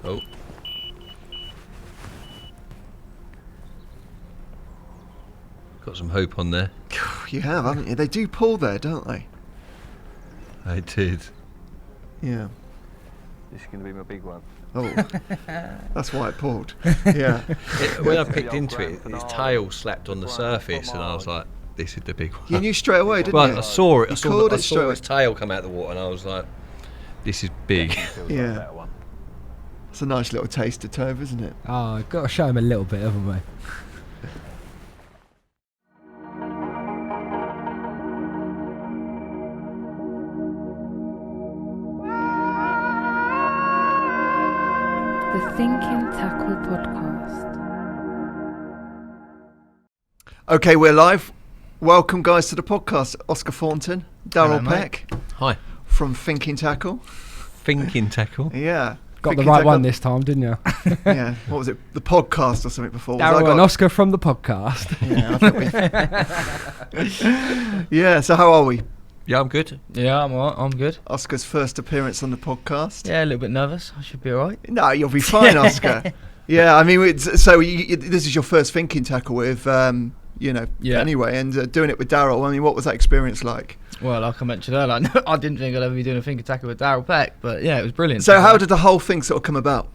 Oh. Got some hope on there. You have, haven't you? They do pull there, don't they? I did. Yeah. This is going to be my big one. Oh, that's why it pulled. Yeah. When I picked into it, his tail slapped on the surface, and I was like, "This is the big one." You knew straight away, didn't well, you? I saw it. You I called it saw straight his tail come out of the water, and I was like, "This is big." Yeah. It's a nice little taster, Tove, isn't it? Oh, I've got to show him a little bit, haven't we? The Thinking Tackle Podcast. Okay, we're live. Welcome, guys, to the podcast. Oscar Thornton, Darrell Peck Hi. from Thinking Tackle. Thinking Tackle. Yeah. Got Thinking the right Tackle. one this time, didn't you? Yeah. What was it? The podcast or something before? Darrell and Oscar from the podcast. Yeah, I think yeah, so how are we? Yeah, I'm good. Yeah, I'm alright. I'm good. Oscar's first appearance on the podcast. Yeah, a little bit nervous. I should be alright. No, you'll be fine, Oscar. Yeah, I mean, this is your first Thinking Tackle with, anyway, and doing it with Darrell. I mean, what was that experience like? Well, like I mentioned earlier, I didn't think I'd ever be doing a Thinking Tackle with Darrell Peck, but yeah, it was brilliant. So how did the whole thing sort of come about?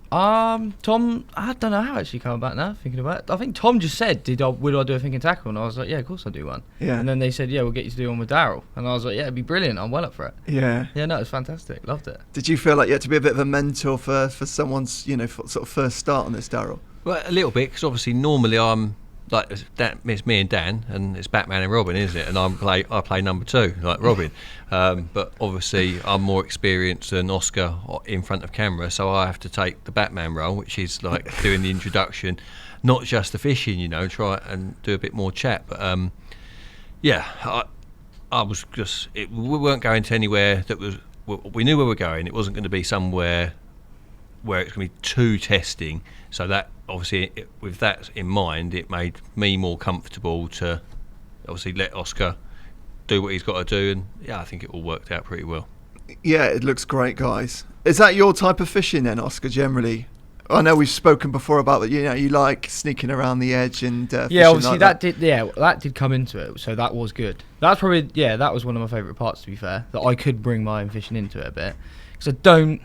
Tom, I don't know how it actually came about now, thinking about it. I think Tom just said, would I do a Thinking Tackle? And I was like, yeah, of course I'll do one. Yeah. And then they said, yeah, we'll get you to do one with Darrell. And I was like, yeah, it'd be brilliant. I'm well up for it. Yeah. Yeah, no, it was fantastic. Loved it. Did you feel like you had to be a bit of a mentor for someone's, sort of first start on this, Darrell? Well, a little bit, because obviously normally I'm like it's me and Dan, and it's Batman and Robin, isn't it? And I play number two, like Robin. But obviously I'm more experienced than Oscar in front of camera, so I have to take the Batman role, which is like doing the introduction, not just the fishing, try and do a bit more chat. But I was just we weren't going to anywhere that was. We knew where we were going. It wasn't going to be somewhere where it's going to be too testing. So that obviously, with that in mind, it made me more comfortable to obviously let Oscar do what he's got to do, and yeah, I think it all worked out pretty well. Yeah, it looks great, guys. Is that your type of fishing then, Oscar? Generally, I know we've spoken before about that. You like sneaking around the edge and yeah, obviously like that did come into it, so that was good. That's probably that was one of my favourite parts, to be fair. That I could bring my own fishing into it a bit, because I don't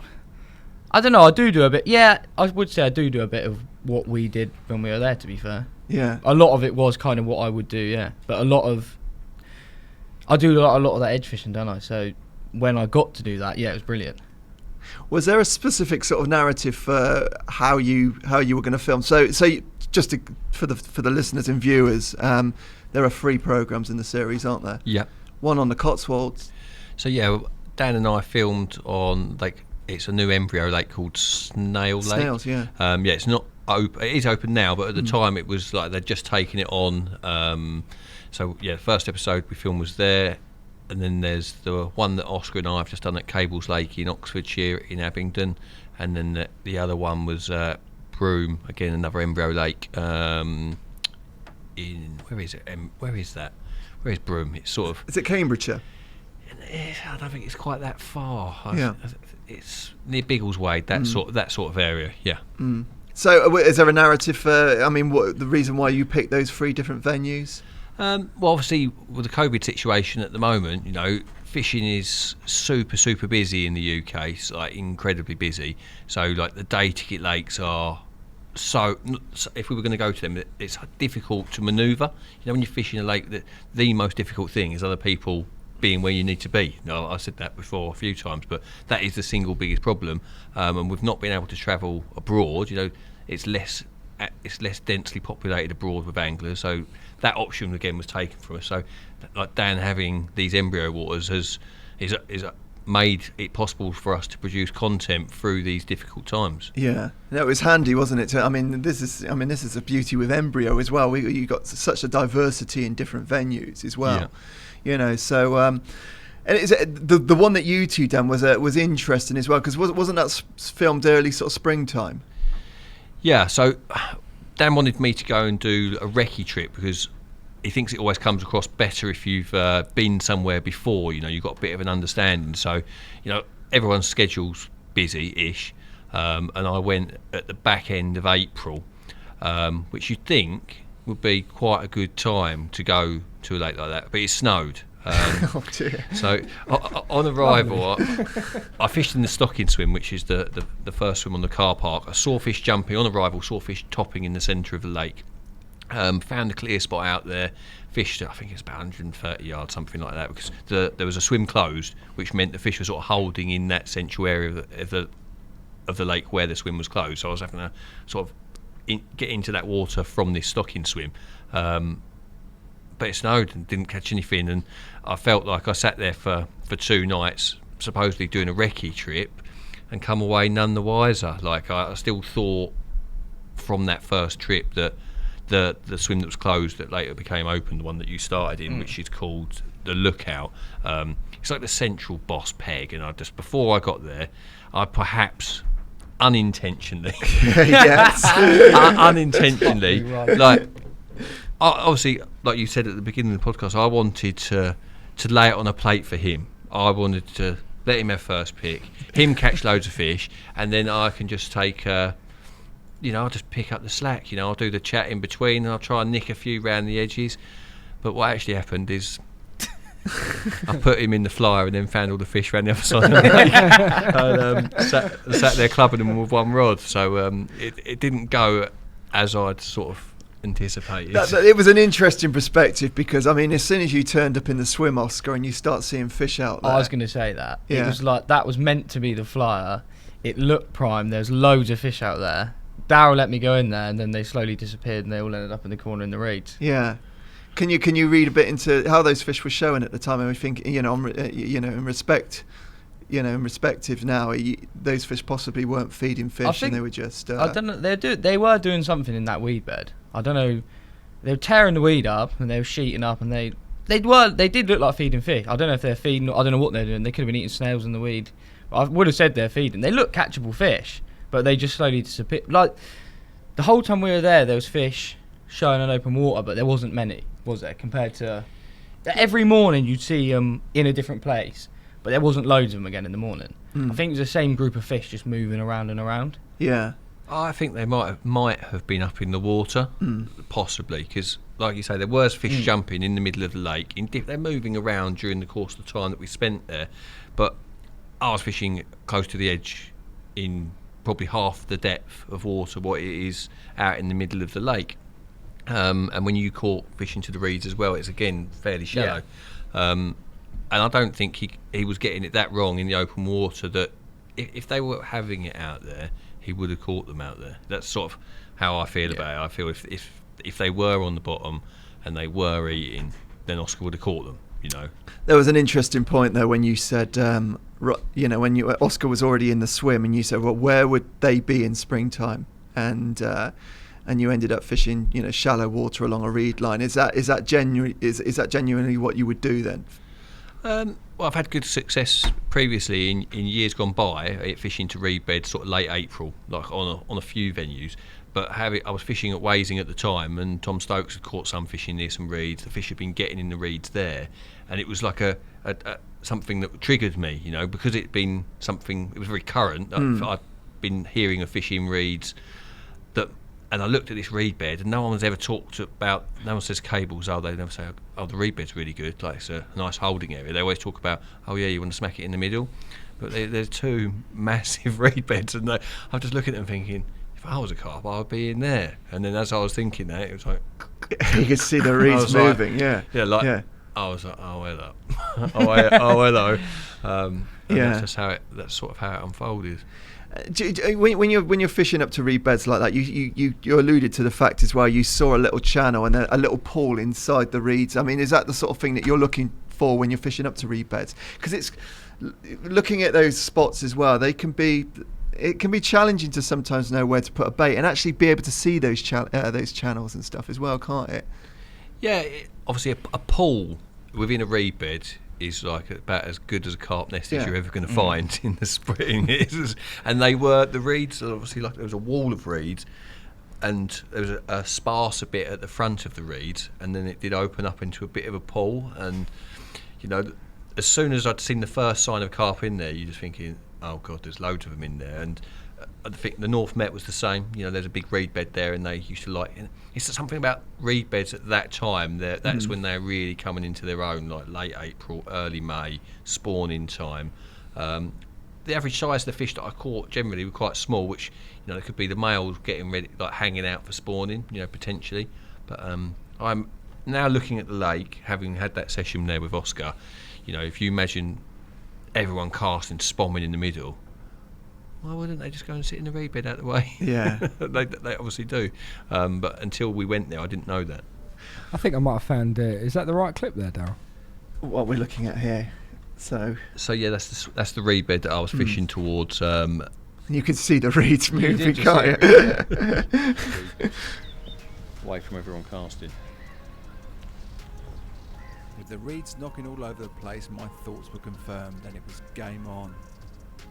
know. I do a bit. Yeah, I would say I do a bit of what we did when we were there. To be fair, yeah, a lot of it was kind of what I would do. Yeah, but I do a lot of that edge fishing, don't I? So when I got to do that, yeah, it was brilliant. Was there a specific sort of narrative for how you were going to film? So for the listeners and viewers, there are 3 programs in the series, aren't there? Yeah. One on the Cotswolds. So yeah, Dan and I filmed on it's a new embryo lake called Snail Lake. Snails, yeah. It's not open. It is open now, but at the time it was like they'd just taken it on. So yeah, first episode we filmed was there, and then there's the one that Oscar and I have just done at Cables Lake in Oxfordshire in Abingdon, and then the other one was Broome, again another embryo lake. In where is it? Where is that? Where is Broome? It's sort of. Is it Cambridgeshire? I don't think it's quite that far. Yeah. It's near Biggleswade, that sort of area. Yeah. Mm. So, is there a narrative for? I mean, what the reason why you picked those 3 different venues? Well, obviously with the COVID situation at the moment, fishing is super busy in the UK. It's like incredibly busy. So, like the day ticket lakes are. So, if we were going to go to them, it's difficult to manoeuvre. When you're fishing a lake, the most difficult thing is other people being where you need to be. I said that before a few times, but that is the single biggest problem. And we've not been able to travel abroad. It's less densely populated abroad with anglers, so that option again was taken from us. So, like Dan having these embryo waters is made it possible for us to produce content through these difficult times. Yeah, it was handy, wasn't it? This is a beauty with Embryo as well. You got such a diversity in different venues as well. Yeah. So and the one that you two done was interesting as well, because wasn't that filmed early sort of springtime? Yeah. So Dan wanted me to go and do a Recce Trip because he thinks it always comes across better if you've been somewhere before. You've got a bit of an understanding. So everyone's schedule's busy-ish. and I went at the back end of April, which you'd think would be quite a good time to go to a lake like that, but it snowed. Oh dear. So on arrival, I fished in the stocking swim, which is the first swim on the car park. I saw fish jumping on arrival, saw fish topping in the centre of the lake. Found a clear spot out there, fished, I think it's about 130 yards, something like that, because there was a swim closed, which meant the fish were sort of holding in that central area of the lake where the swim was closed. So I was having to sort of get into that water from this stocking swim. But it snowed and didn't catch anything, and I felt like I sat there for 2 nights, supposedly doing a recce trip, and come away none the wiser. Like I still thought from that first trip that the swim that was closed that later became open, the one that you started in, which is called the Lookout, it's like the central boss peg, and before I got there, I perhaps unintentionally unintentionally like obviously, like you said at the beginning of the podcast, I wanted to lay it on a plate for him. I wanted to let him have first pick, him catch loads of fish, and then I can just take, I'll just pick up the slack. I'll do the chat in between, and I'll try and nick a few round the edges. But what actually happened is I put him in the flyer and then found all the fish around the other side of the lake, and sat there clubbing them with one rod. So it didn't go as I'd sort of anticipated. It was an interesting perspective, because I mean, as soon as you turned up in the swim, Oscar, and you start seeing fish out there, I was going to say that. Yeah. It was like, that was meant to be the flyer. It looked prime. There's loads of fish out there. Darrell let me go in there, and then they slowly disappeared, and they all ended up in the corner in the reeds. Yeah. Can you read a bit into how those fish were showing at the time? And we think, in respective now, those fish possibly weren't feeding fish, and they were just. I don't know. They were doing something in that weed bed. I don't know. They were tearing the weed up, and they were sheeting up, and they did look like feeding fish. I don't know if they're feeding. I don't know what they're doing. They could have been eating snails in the weed. But I would have said they're feeding. They look catchable fish, but they just slowly disappeared. Like the whole time we were there was fish showing in open water, but there wasn't many, was there? Compared to every morning, you'd see them in a different place, but there wasn't loads of them again in the morning. I think it was the same group of fish just moving around and around. Yeah. I think they might have been up in the water, possibly, because, like you say, there was fish jumping in the middle of the lake. They're moving around during the course of the time that we spent there, but I was fishing close to the edge in probably half the depth of water what it is out in the middle of the lake. And when you caught fish into the reeds as well, it's again fairly shallow. Yeah. And I don't think he was getting it that wrong in the open water, that if they were having it out there, he would have caught them out there. That's sort of how I feel about it. I feel if they were on the bottom and they were eating, then Oscar would have caught them. There was an interesting point though when you said, when Oscar was already in the swim, and you said, well, where would they be in springtime? And you ended up fishing, shallow water along a reed line. Is that genuinely what you would do then? Well, I've had good success previously in years gone by at fishing to reed beds sort of late April, like on a few venues. But I was fishing at Wasing at the time, and Tom Stokes had caught some fishing near some reeds. The fish had been getting in the reeds there, and it was like a something that triggered me, because it'd been something. It was very current. I'd been hearing of fish in reeds and I looked at this reed bed, and no one has ever talked about. No one says cables. They never say, "Oh, the reed bed's really good. Like, it's a nice holding area." They always talk about, "Oh yeah, you want to smack it in the middle." But there's 2 massive reed beds, and I'm just looking at them thinking, if I was a carp, I would be in there. And then as I was thinking that, it was like you could see the reeds moving. I was like, oh hello, hello. That's sort of how it unfolded. When you're fishing up to reed beds like that, you alluded to the fact as well. You saw a little channel and a little pool inside the reeds. I mean, is that the sort of thing that you're looking for when you're fishing up to reed beds? Because it's looking at those spots as well. It can be challenging to sometimes know where to put a bait and actually be able to see those channels and stuff as well, can't it? Yeah, obviously a pool within a reed bed is like about as good as a carp nest as you're ever going to find in the spring. And the reeds, obviously, like there was a wall of reeds, and there was a sparser bit at the front of the reeds, and then it did open up into a bit of a pool. And as soon as I'd seen the first sign of carp in there, you're just thinking, oh god, there's loads of them in there. And I think the North Met was the same. You know, there's a big reed bed there, and they used to like. It's something about reed beds at that time. That's when they're really coming into their own, like late April, early May, spawning time. The average size of the fish that I caught generally were quite small, which, you know, it could be the males getting ready, like hanging out for spawning, you know, potentially. But I'm now looking at the lake, having had that session there with Oscar. You know, if you imagine everyone casting spomming in the middle, why wouldn't they just go and sit in the reed bed out of the way? Yeah. they obviously do. But until we went there, I didn't know that. I think I might have found is that the right clip there, Darrell? What we're looking at here. So yeah, that's the reed bed that I was fishing towards. you can see the reeds moving, just can't you? Away from everyone casting. With the reeds knocking all over the place, my thoughts were confirmed and it was game on.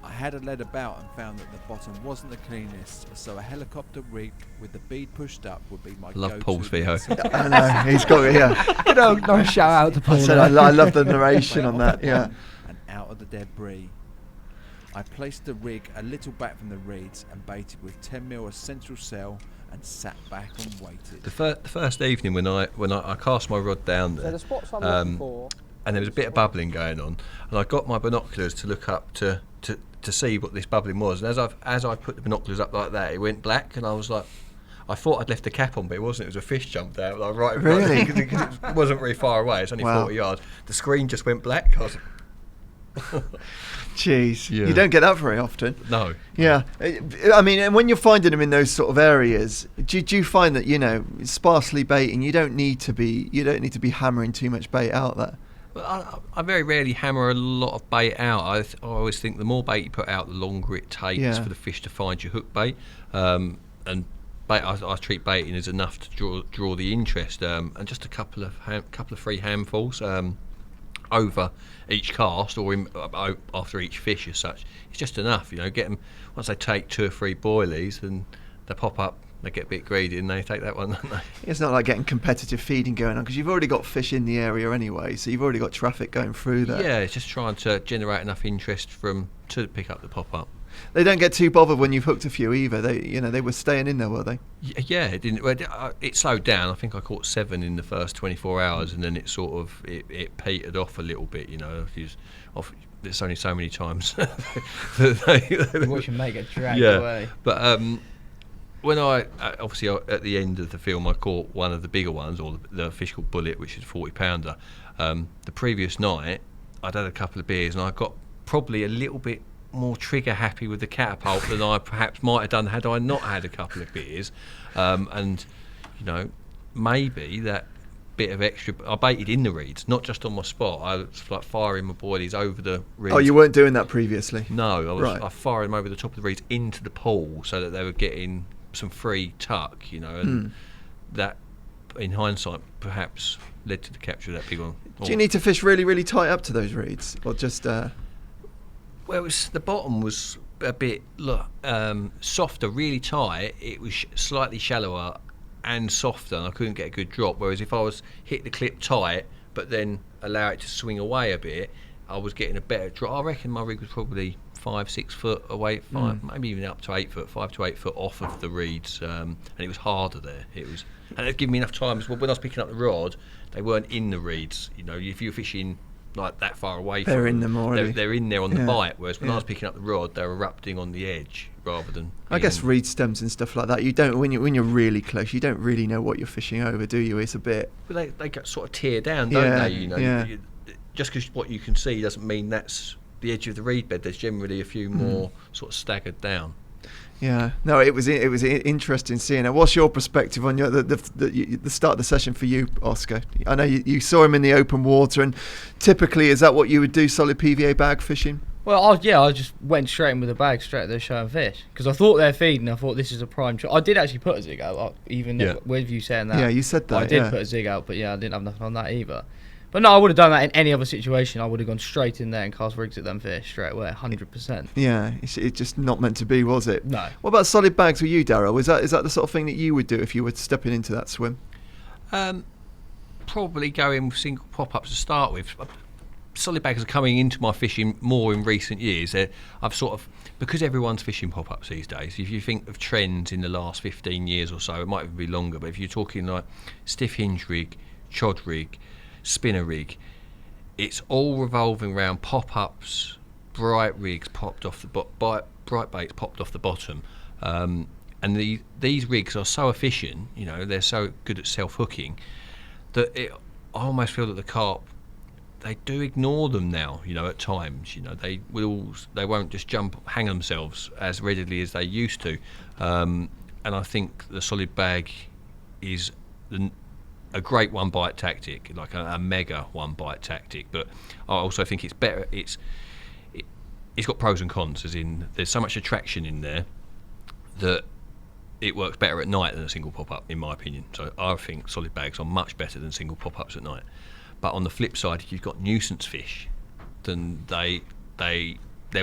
I had a led about and found that the bottom wasn't the cleanest, so a helicopter rig with the bead pushed up would be my Love go-to. Paul's VO. I know, he's got it, yeah. You know, nice shout out to Paul. I said I love the narration on that, yeah. And out of the debris. I placed the rig a little back from the reeds and baited with 10mm essential cell and sat back and waited. The first evening when I cast my rod down there, and there was a bit of bubbling going on, and I got my binoculars to look up to see what this bubbling was, and as I put the binoculars up like that, it went black, and I was like, I thought I'd left the cap on, but it wasn't. It was a fish jumped out, like right, Really? because it wasn't very far away. It's only Wow. 40 yards. The screen just went black. I was Jeez, Yeah. you don't get that very often. no. Yeah, I mean, and when you're finding them in those sort of areas, do you find that, you know, sparsely baiting, you don't need to be hammering too much bait out there? Well, I very rarely hammer a lot of bait out. I always think the more bait you put out, the longer it takes for the fish to find your hook bait. And bait, I treat baiting as enough to draw the interest, and just a couple of free handfuls over each cast or after each fish as such. It's just enough, you know. Get them once they take 2 or 3 boilies, and they pop up. They get a bit greedy and they take that one, don't they? It's not like getting competitive feeding going on because you've already got fish in the area anyway, so you've already got traffic going through there. Yeah, it's just trying to generate enough interest to pick up the pop-up. They don't get too bothered when you've hooked a few either. They were staying in there, were they? Yeah, it didn't. It slowed down. I think I caught 7 in the first 24 hours, and then it sort of it petered off a little bit. You know, there's only so many times. Watch your mate get dragged Yeah, away. but when I obviously at the end of the film, I caught one of the bigger ones, or the fish called Bullet, which is a 40-pounder. The previous night, I'd had a couple of beers, and I got probably a little bit more trigger happy with the catapult than I perhaps might have done had I not had a couple of beers. And you know, maybe that bit of extra, I baited in the reeds, not just on my spot. I was like firing my boilies over the reeds. Oh, you weren't doing that previously? No, I was Right. firing them over the top of the reeds into the pool so that they were getting some free tuck, you know, and that in hindsight perhaps led to the capture of that big one. Do you need to fish really, really tight up to those reeds, or just? Well, the bottom was a bit softer, really tight. It was slightly shallower and softer, and I couldn't get a good drop. Whereas if I was hit the clip tight, but then allow it to swing away a bit, I was getting a better drop. I reckon my rig was probably 5-6 foot away, maybe even up to 8 foot, 5 to 8 foot off of the reeds, and it was harder there. And it gave me enough time as well. When I was picking up the rod, they weren't in the reeds. You know, if you're fishing like that far away They're from in them already. They're in there on the Yeah. bite, whereas when I Yeah. was picking up the rod, they were erupting on the edge rather than. I guess being- reed stems and stuff like that. You don't when you're really close. You don't really know what you're fishing over, do you? It's a bit. But they get sort of tear down, don't Yeah, they? You know, yeah. Just because what you can see doesn't mean that's the edge of the reed bed. There's generally a few more sort of staggered down. Yeah, no, it was interesting seeing it. What's your perspective on the start of the session for you, Oscar? I know you saw him in the open water, and typically is that what you would do? Solid PVA bag fishing? Well, I just went straight in with a bag, straight at the show and fish, because I thought they're feeding. I thought this is a prime shot. I did actually put a zig out, even with you saying that. Yeah, you said that. I did yeah. put a zig out, but yeah, I didn't have nothing on that either. But no, I would have done that in any other situation. I would have gone straight in there and cast rigs at them fish straight away, 100%. Yeah, it's just not meant to be, was it? No. What about solid bags with you, Darrell? Is that the sort of thing that you would do if you were stepping into that swim? Probably go in with single pop-ups to start with. solid bags are coming into my fishing more in recent years. I've sort of, because everyone's fishing pop-ups these days, if you think of trends in the last 15 years or so, it might even be longer, but if you're talking like stiff hinge rig, chod rig, spinner rig, it's all revolving around pop-ups, bright rigs popped off the bright baits popped off the bottom, and these rigs are so efficient, you know, they're so good at self-hooking that I almost feel that the carp, they do ignore them now, you know, at times. You know, they won't just hang themselves as readily as they used to, and I think the solid bag is a great one bite tactic, like a mega one bite tactic. But I also think it's better. It's got pros and cons, as in there's so much attraction in there that it works better at night than a single pop-up, in my opinion. So I think solid bags are much better than single pop-ups at night. But on the flip side, if you've got nuisance fish, then they're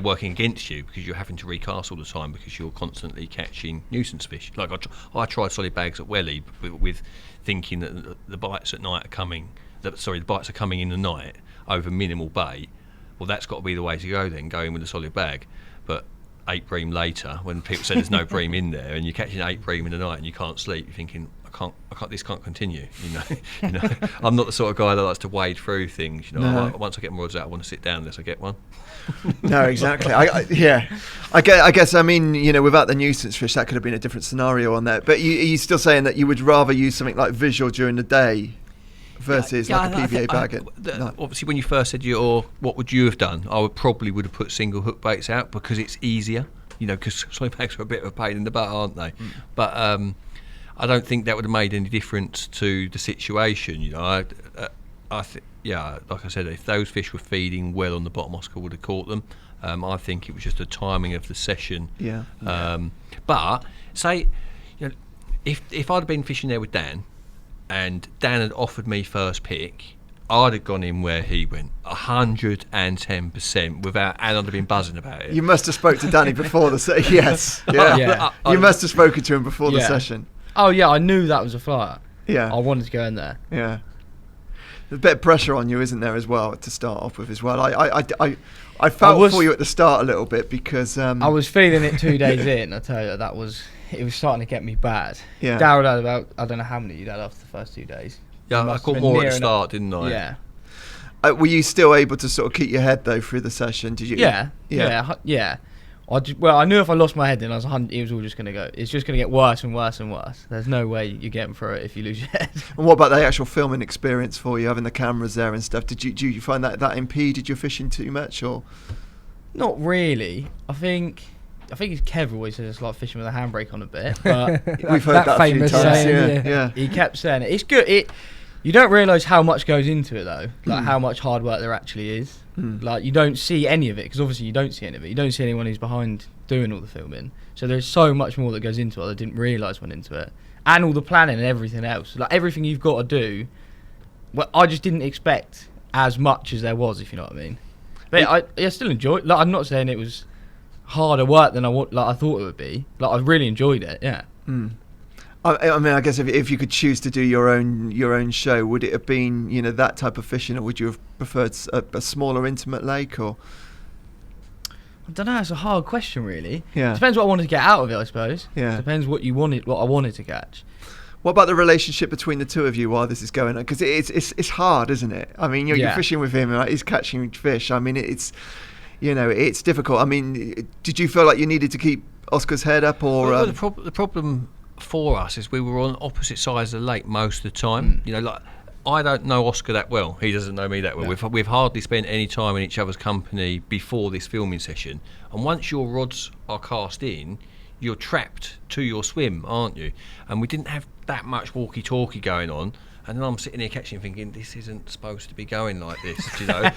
working against you, because you're having to recast all the time because you're constantly catching nuisance fish. Like I tried solid bags at Welly with thinking that the bites at night are coming. The bites are coming in the night over minimal bait. Well, that's got to be the way to go then, going with a solid bag. But 8 bream later, when people say there's no bream in there, and you're catching 8 bream in the night and you can't sleep, you're thinking, this can't continue. You know, I'm not the sort of guy that likes to wade through things. You know, once I get my rods out, I want to sit down unless I get one. No, exactly. I guess. I mean, you know, without the nuisance fish, that could have been a different scenario on that. But are you still saying that you would rather use something like visual during the day versus like a PVA bag? Obviously, when you first said what would you have done, I would have put single hook baits out because it's easier. You know, because solid bags are a bit of a pain in the butt, aren't they? But I don't think that would have made any difference to the situation. You know, I think, like I said, if those fish were feeding well on the bottom, Oscar would have caught them. I think it was just the timing of the session. But say, you know, if I'd have been fishing there with Dan, and Dan had offered me first pick, I'd have gone in where he went, 110%, and I'd have been buzzing about it. You must have spoke to Danny before the session. Yes, you must have spoken to him before the session. Oh yeah, I knew that was a flyer. Yeah, I wanted to go in there. Yeah, there's a bit of pressure on you, isn't there, as well, to start off with as well. I felt for you at the start a little bit because I was feeling it 2 days in. I tell you, it was starting to get me bad. Yeah, Darrell had about, I don't know how many you'd had after the first 2 days. Yeah, I caught more at the start, didn't I? Yeah. Were you still able to sort of keep your head though through the session? Did you? Yeah. I knew if I lost my head, then it was all just going to go. It's just going to get worse and worse and worse. There's no way you're getting through it if you lose your head. And what about the actual filming experience for you, having the cameras there and stuff? Did you find that impeded your fishing too much, or? Not really. I think it's Kev always says it's like fishing with a handbrake on a bit, but we've heard that a few times. Yeah. He kept saying it. It's good. You don't realise how much goes into it though, like how much hard work there actually is. Like you don't see any of it, because obviously you don't see any of it. You don't see anyone who's behind doing all the filming. So there's so much more that goes into it that I didn't realise went into it, and all the planning and everything else. Like everything you've got to do. Well, I just didn't expect as much as there was, if you know what I mean. But I still enjoyed. Like I'm not saying it was harder work than I thought it would be. Like I really enjoyed it. Yeah. I mean, I guess if you could choose to do your own show, would it have been, you know, that type of fishing, or would you have preferred a smaller, intimate lake, or? I don't know. It's a hard question, really. Yeah. Depends what I wanted to get out of it, I suppose. Yeah. Depends what I wanted to catch. What about the relationship between the two of you while this is going on? Because it's hard, isn't it? I mean, you're fishing with him, and he's catching fish. I mean, it's difficult. I mean, did you feel like you needed to keep Oscar's head up, or? Well, the problem for us is we were on opposite sides of the lake most of the time. You know, like I don't know Oscar that well. He doesn't know me that well. No. We've hardly spent any time in each other's company before this filming session. And once your rods are cast in, you're trapped to your swim, aren't you? And we didn't have that much walkie-talkie going on. And then I'm sitting here catching, thinking, this isn't supposed to be going like this, you know.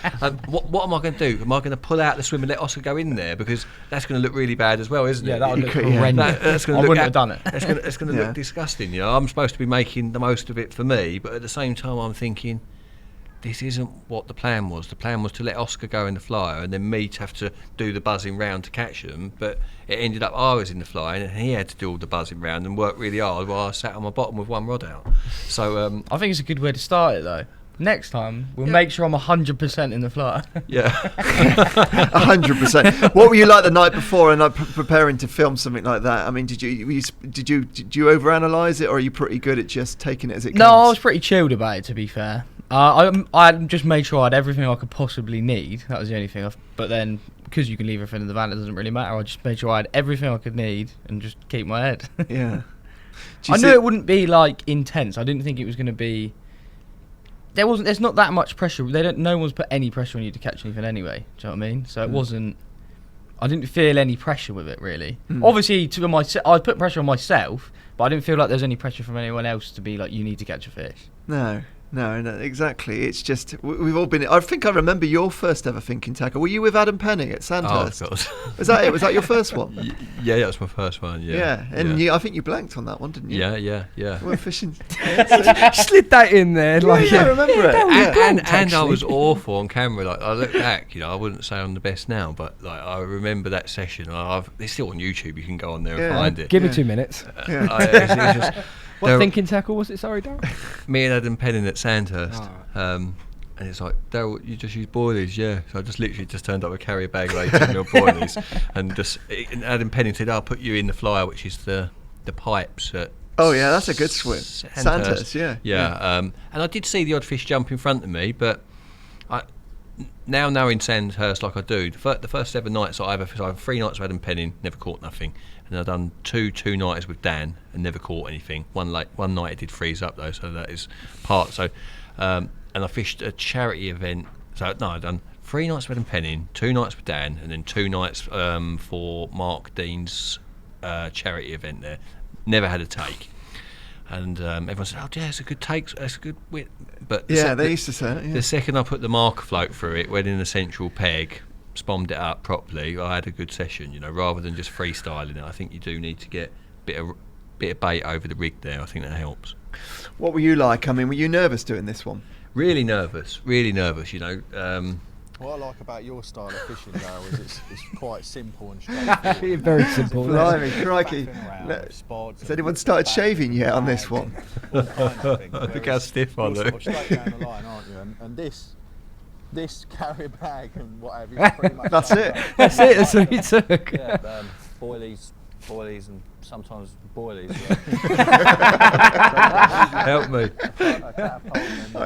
What am I going to do? Am I going to pull out the swim and let Oscar go in there? Because that's going to look really bad as well, isn't it? Yeah, that would look horrendous. I wouldn't have done it. It's going to look disgusting, you know. I'm supposed to be making the most of it for me, but at the same time I'm thinking, this isn't what the plan was. The plan was to let Oscar go in the flyer and then me to have to do the buzzing round to catch them. But it ended up I was in the flyer and he had to do all the buzzing round and work really hard while I sat on my bottom with one rod out. So I think it's a good way to start it, though. Next time, we'll make sure I'm 100% in the fly. Yeah. 100%. What were you like the night before and like preparing to film something like that? I mean, did you overanalyze it, or are you pretty good at just taking it as it comes? No, I was pretty chilled about it, to be fair. I just made sure I had everything I could possibly need. That was the only thing. But then, because you can leave everything in the van, it doesn't really matter. I just made sure I had everything I could need and just keep my head. Yeah. I knew it wouldn't be like intense. I didn't think it was going to be. There's not that much pressure. No one's put any pressure on you to catch anything anyway. Do you know what I mean? So it wasn't. I didn't feel any pressure with it really. Obviously, I put pressure on myself, but I didn't feel like there's any pressure from anyone else to be like, you need to catch a fish. No, exactly. It's just we've all been. I think I remember your first ever thinking tackle. Were you with Adam Penny at Sandhurst? Oh, of course. Was that it? Was that your first one? Yeah, that was my first one. Yeah. And I think you blanked on that one, didn't you? Yeah. You went fishing. Slid that in there. Like, I remember it. And I was awful on camera. Like, I look back, I wouldn't say I'm the best now, but like I remember that session. It's still on YouTube. You can go on there and find it. Give me 2 minutes. It's just, What thinking tackle was it? Sorry, Darrell. me and Adam Penning at Sandhurst. And it's like, Darrell, you just use boilies, yeah. So I just literally turned up with a carrier bag laden of boilies, and Adam Penning said, I'll put you in the flyer, which is the pipes at. Oh yeah, that's a good swim. Sandhurst, yeah. And I did see the odd fish jump in front of me, but now knowing Sandhurst like I do, the first 7 nights I have 3 nights with Adam Penning, never caught nothing. And I've done two nighters with Dan and never caught anything. One night it did freeze up though, so that is part. So, and I fished a charity event. So no, I've done 3 nights with Adam Penning, 2 nights with Dan, and then 2 nights for Mark Dean's charity event there. Never had a take. And everyone said, "Oh, yeah, it's a good take. It's a good wit." But they used to say it. Yeah. The second I put the marker float through it, went in the central peg, spombed it up properly, I had a good session. Rather than just freestyling it, I think you do need to get a bit of bait over the rig there. I think that helps. What were you like? I mean, were you nervous doing this one? Really nervous. What I like about your style of fishing, Darrell, is it's quite simple and straightforward. Very simple. Blimey, crikey. Has anyone started shaving yet on this one? All kinds of things. Look how stiff I You're look. sort of straight down the line, aren't you? And this carrier bag and whatever, you pretty much That's it. That's it. That's what you took. Yeah, boilies and sometimes boilies. Help me.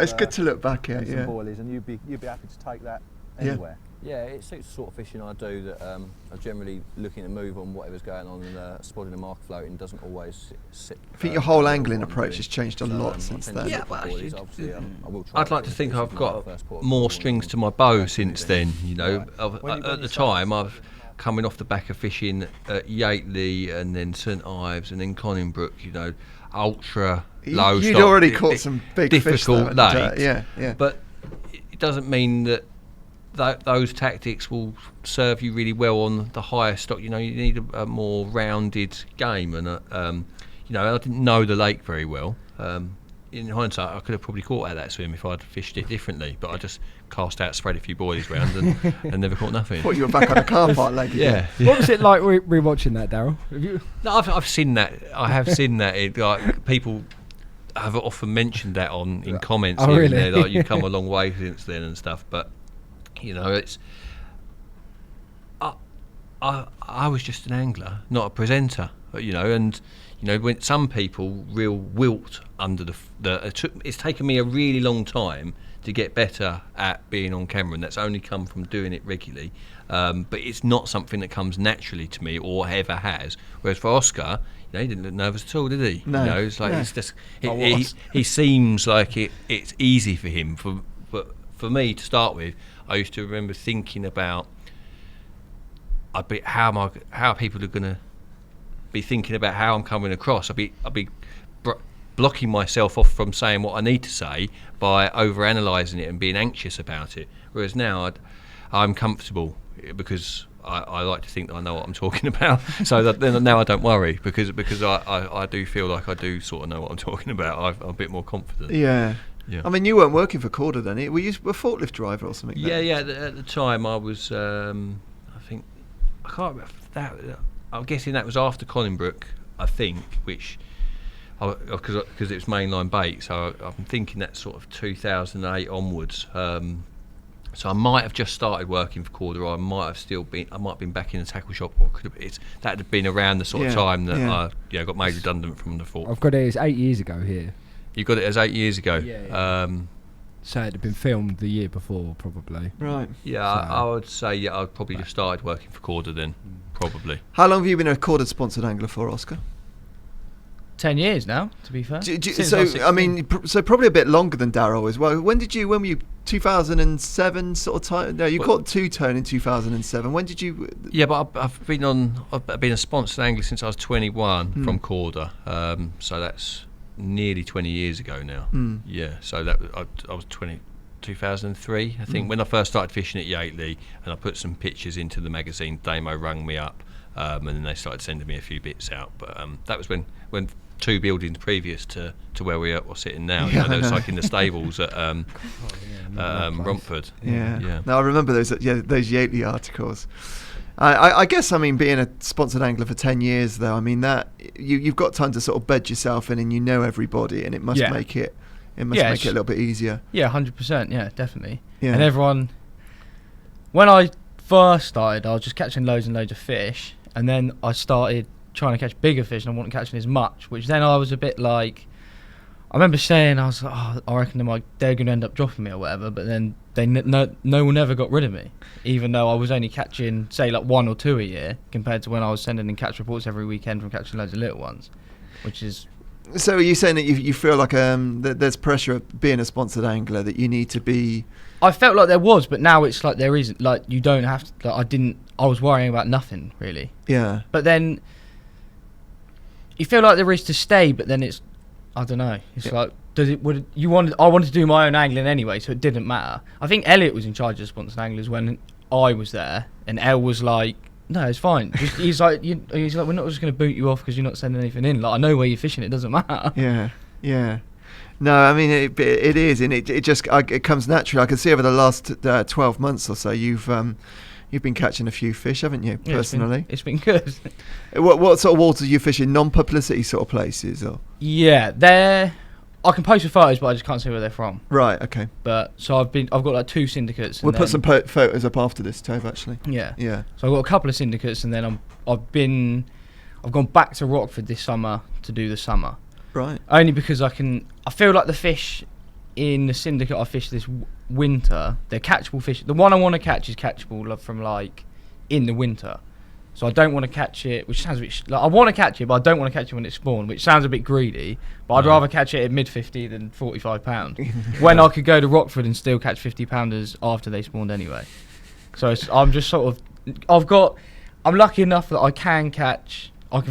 It's good to look back at. Some Yeah. boilies, and you'd be happy to take that anywhere. Yeah, it's the sort of fishing I do that I'm generally looking to move on whatever's going on, and spotting a mark floating doesn't always sit. I think your whole angling approach has changed a lot since then. Yeah, well, I'd like to think I've got more strings to my bow since then. At the time, I've coming off the back of fishing at Yateley and then St Ives and then Conningbrook. Ultra low. You'd already caught some big difficult fish, lakes. Yeah. But it doesn't mean that those tactics will serve you really well on the higher stock. You need a more rounded game, and I didn't know the lake very well. In hindsight, I could have probably caught out that swim if I'd fished it differently, but I just cast out, spread a few boilies round, and never caught nothing. What, you were back on the car park leg again? Yeah. What was it like rewatching that, Darrell? No, I've seen that. I have seen that. People have often mentioned that in comments. Oh, here really? and there, like, you've come a long way since then and stuff. But it's. I was just an angler, not a presenter. And when some people real wilt under it's taken me a really long time to get better at being on camera, and that's only come from doing it regularly. But it's not something that comes naturally to me or ever has. Whereas for Oscar, he didn't look nervous at all, did he? No. It's like it's just he seems like it's easy for him. For me to start with, I used to remember thinking about how people are going to be thinking about how I'm coming across. I'd be blocking myself off from saying what I need to say by overanalyzing it and being anxious about it. Whereas now I'm comfortable because I like to think that I know what I'm talking about. So that then now I don't worry because I do feel like I do sort of know what I'm talking about. I'm a bit more confident. Yeah. Yeah. I mean, you weren't working for Korda then. Were you a forklift driver or something? Yeah. At the time, I was. I can't remember that. I'm guessing that was after Conningbrook, I think, which because it was mainline bait. So I'm thinking that sort of 2008 onwards. So I might have just started working for Korda, or I might have been back in the tackle shop, or that had been around the sort of time that I got made redundant from the fort. I've got it as 8 years ago here. You got it as 8 years ago. Yeah. So it had been filmed the year before, probably. Right. Yeah, So- I would say I'd probably just started working for Korda then, probably. How long have you been a Korda sponsored angler for, Oscar? 10 years now, to be fair. Since I was 16. So probably a bit longer than Darrell as well. When were you 2007 sort of time? No, you caught two-tone in 2007. When did you? Yeah, but I've been a sponsored angler since I was 21 from Korda. So that's nearly 20 years ago now. Yeah, so I was 2003, I think, when I first started fishing at Yateley, and I put some pictures into the magazine. Damo rang me up, and then they started sending me a few bits out. But that was when 2 buildings previous to where we are sitting now. Yeah, There was like in the stables at Romford. Yeah. No, I remember those Yateley articles. I guess, being a sponsored angler for 10 years, though, that you've got time to sort of bed yourself in, and you know everybody, and it must make it a little bit easier. Yeah, 100%. Yeah, definitely. Yeah. And everyone, when I first started, I was just catching loads and loads of fish, and then I started trying to catch bigger fish, and I wasn't catching as much, which then I was a bit like, I remember saying, I was like, I reckon they're going to end up dropping me or whatever, but then no one ever got rid of me, even though I was only catching, say, like 1 or 2 a year, compared to when I was sending in catch reports every weekend from catching loads of little ones, which is... So are you saying that you feel like that there's pressure of being a sponsored angler, that you need to be... I felt like there was, but now it's like there isn't. Like, you don't have to... Like, I was worrying about nothing, really. Yeah. But then... You feel like there is to stay, but then it's... I don't know. It's like... I wanted to do my own angling anyway, so it didn't matter. I think Elliot was in charge of sponsored anglers when I was there, and El was like, no, it's fine. He's like, we're not just going to boot you off because you're not sending anything in. Like, I know where you're fishing, it doesn't matter. Yeah. No, it is, and it comes naturally. I can see over the last 12 months or so, you've been catching a few fish, haven't you, personally? It's been good. What sort of waters are you fishing? Non-publicity sort of places, or? Yeah, I can post the photos, but I just can't see where they're from. Right. Okay. But so I've got like 2 syndicates. We'll put some photos up after this, Tove. Actually. Yeah. Yeah. So I've got a couple of syndicates, and then I've gone back to Rockford this summer to do the summer. Right. Only because I feel like the fish in the syndicate I fish this winter, they're catchable fish. The one I want to catch is catchable from like in the winter. So I don't want to catch it, which sounds a bit... I want to catch it, but I don't want to catch it when it's spawned, which sounds a bit greedy. But I'd rather catch it at mid-50 than 45 pound. When I could go to Rockford and still catch 50 pounders after they spawned anyway. So I'm just sort of... I'm lucky enough that I can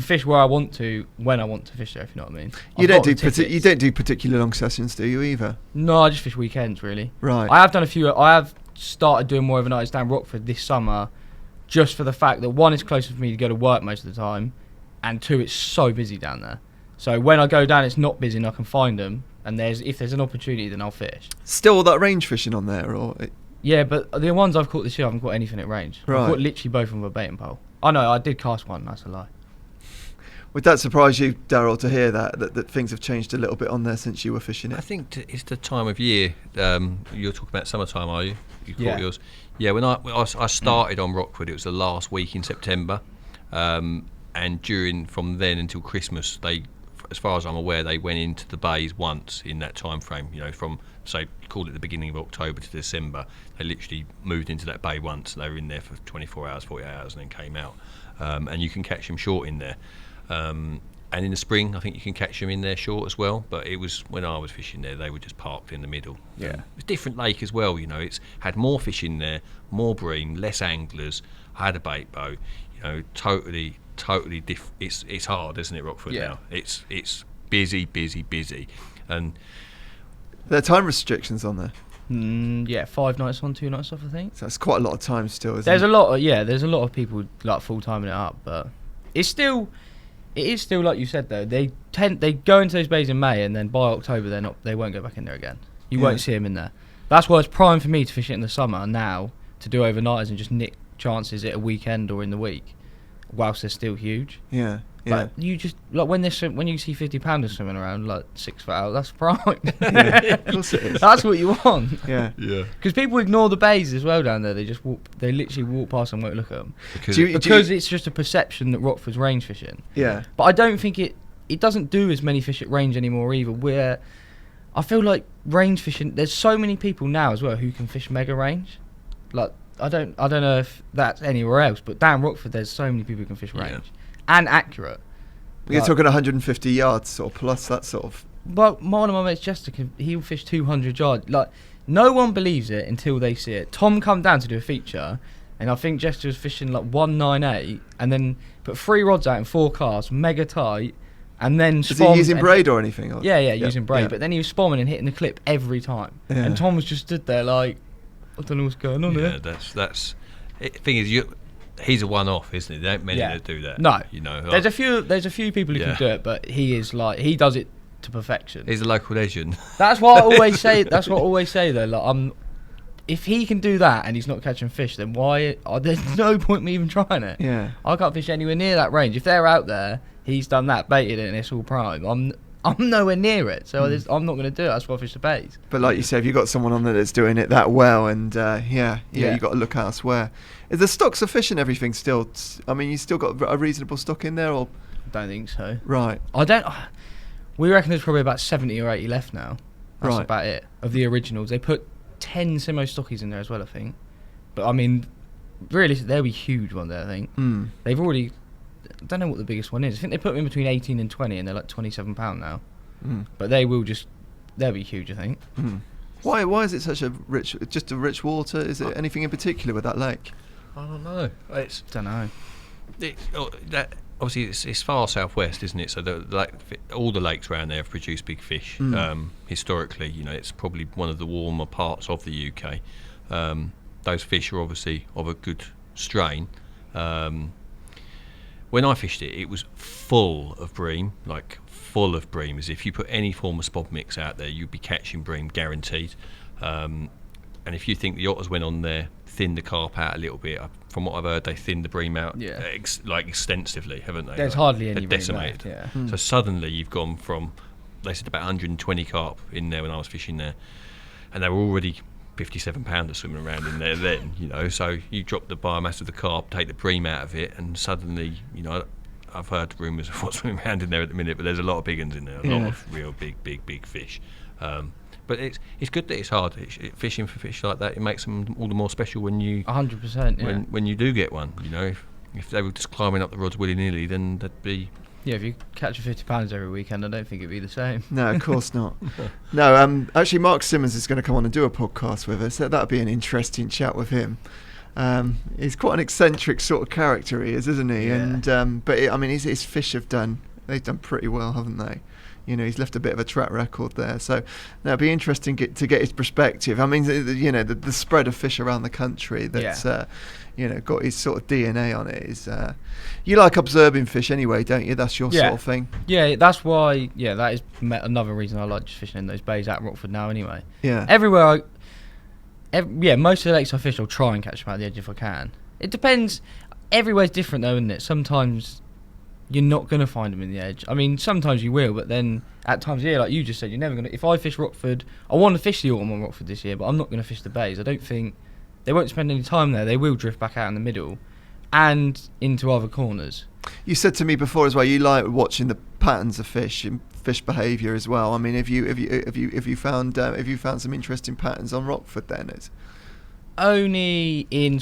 fish where I want to, when I want to fish there, if you know what I mean. You don't do particular long sessions, do you, either? No, I just fish weekends, really. Right. I have started doing more overnights down Rockford this summer, just for the fact that 1, it's closer for me to go to work most of the time, and 2, it's so busy down there. So when I go down, it's not busy and I can find them, and if there's an opportunity, then I'll fish. Still all that range fishing on there, or? Yeah, but the ones I've caught this year, I haven't caught anything at range. Right. I've caught literally both of them with a baiting pole. Oh no, I did cast one, that's a lie. Would that surprise you, Darrell, to hear that things have changed a little bit on there since you were fishing it? I think it's the time of year. You're talking about summertime, are you? You caught yours. Yeah, when I started on Rockford, it was the last week in September, and from then until Christmas, as far as I'm aware, they went into the bays once in that time frame. From say call it the beginning of October to December, they literally moved into that bay once. They were in there for 24 hours, 48 hours, and then came out. And you can catch them short in there. And in the spring, I think you can catch them in there short as well. But it was when I was fishing there, they were just parked in the middle. Yeah, it's a different lake as well. It's had more fish in there, more bream, less anglers. I had a bait boat. Totally different. It's hard, isn't it, Rockford? Yeah. Now it's busy, and there are time restrictions on there. Yeah, 5 nights on, 2 nights off, I think. So that's quite a lot of time still, isn't There's it? There's a lot of people like full timing it up, but it is still like you said though. They go into those bays in May, and then by October they won't go back in there again. You won't see them in there. That's why it's prime for me to fish it in the summer now, to do overnighters and just nick chances at a weekend or in the week, whilst they're still huge. Yeah. Yeah. But you just like when you see 50-pounders swimming around like 6 foot out, that's prime. Yeah, of course it is. That's what you want. Yeah. Because people ignore the bays as well down there. They just they literally walk past and won't look at them Because it's just a perception that Rockford's range fishing. Yeah. But I don't think it doesn't do as many fish at range anymore either. Where I feel like range fishing, there's so many people now as well who can fish mega range. Like I don't know if that's anywhere else, but down Rockford there's so many people who can fish range and accurate. You're Like, talking 150 yards or plus, that sort of. But one of my mates, Jester, he'll fish 200 yards. Like no one believes it until they see it. Tom come down to do a feature, and I think Jester was fishing like 198, and then put 3 rods out in 4 casts, mega tight, and then Is he using braid or anything? Or? Yeah, using braid. Yeah. But then he was spomming and hitting the clip every time, Yeah. and Tom was just stood there like, I don't know what's going on yeah, there. that's. Thing is, he's a one-off, isn't he? There ain't many that do that. No, you know. There's a few people who can do it, but he is like he does it to perfection. He's a local legend. That's what I always say. That's what I always say though. Like if he can do that and he's not catching fish, then why? There's no point me even trying it. Yeah. I can't fish anywhere near that range. If they're out there, he's done that, baited it, and it's all prime. I'm nowhere near it, so I'm not going to do it. That's why I fish the bays. But like you say, if you've got someone on there that's doing it that well, and you've got to look elsewhere. Is the stocks of fish and everything still? I mean, you still got a reasonable stock in there, or? Don't think so. Right. We reckon there's probably about 70 or 80 left now. That's Right. about it of the originals. They put 10 Simo stockies in there as well, I think. But I mean, really, there'll be huge one there. I think they've already. I don't know what the biggest one is. I think they put them in between 18 and 20, and they're like £27 now. But they'll be huge, I think. Why is it such a rich water? Is it anything in particular with that lake? I don't know. Don't know. Obviously, it's far southwest, isn't it? So all the lakes around there have produced big fish. Historically, it's probably one of the warmer parts of the UK. Those fish are obviously of a good strain. When I fished it, it was full of bream, as if you put any form of spod mix out there, you'd be catching bream, guaranteed. And if you think the otters went on there, thinned the carp out a little bit, from what I've heard, they thinned the bream out extensively, haven't they? There's hardly any they're bream decimated. left, yeah. So suddenly you've gone from, they said about 120 carp in there when I was fishing there, and they were already 57-pounder swimming around in there then, so you drop the biomass of the carp, take the bream out of it, and suddenly, I've heard rumours of what's swimming around in there at the minute, but there's a lot of big ones in there, a lot of real big fish. But it's good that it's hard. Fishing for fish like that, it makes them all the more special when you 100%. Yeah. when you do get one. If they were just climbing up the rods willy-nilly, then that'd be. Yeah, if you catch a 50-pounders every weekend, I don't think it'd be the same. No, of course not. No, actually, Mark Simmons is going to come on and do a podcast with us. That'd be an interesting chat with him. He's quite an eccentric sort of character, he is, isn't he? Yeah. And but his fish they've done pretty well, haven't they? He's left a bit of a track record there, so that'd be interesting to get his perspective. I mean, the spread of fish around the country that's got his sort of DNA on it is. You like observing fish anyway, don't you? That's your sort of thing. Yeah, that's why. Yeah, that is another reason I like just fishing in those bays at Rockford now. Anyway. Yeah. Everywhere. Most of the lakes I fish, I'll try and catch them at the edge if I can. It depends. Everywhere's different though, isn't it? Sometimes you're not going to find them in the edge. I mean, sometimes you will, but then at times, like you just said, you're never going to. If I fish Rockford, I want to fish the autumn on Rockford this year, but I'm not going to fish the bays. I don't think they won't spend any time there. They will drift back out in the middle and into other corners. You said to me before as well, you like watching the patterns of fish and fish behaviour as well. I mean, have you found some interesting patterns on Rockford then? Only in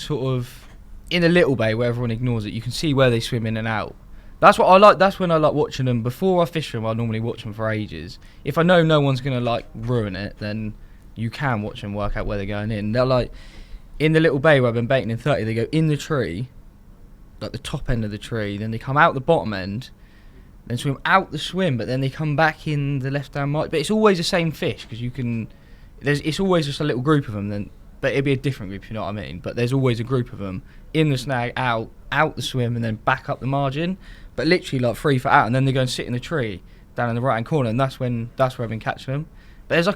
in a little bay where everyone ignores it, you can see where they swim in and out. That's what I like. That's when I like watching them. Before I fish them, I normally watch them for ages. If I know no one's gonna ruin it, then you can watch them work out where they're going in. They're like in the little bay where I've been baiting in 30. They go in the tree, like the top end of the tree. Then they come out the bottom end, then swim out the swim. But then they come back in the left hand mark. But it's always the same fish because you can. It's always just a little group of them. Then, but it'd be a different group, if you know what I mean. But there's always a group of them in the snag, out the swim, and then back up the margin. But literally like 3 foot out, and then they go and sit in the tree down in the right hand corner, and that's where I've been catching them. But there's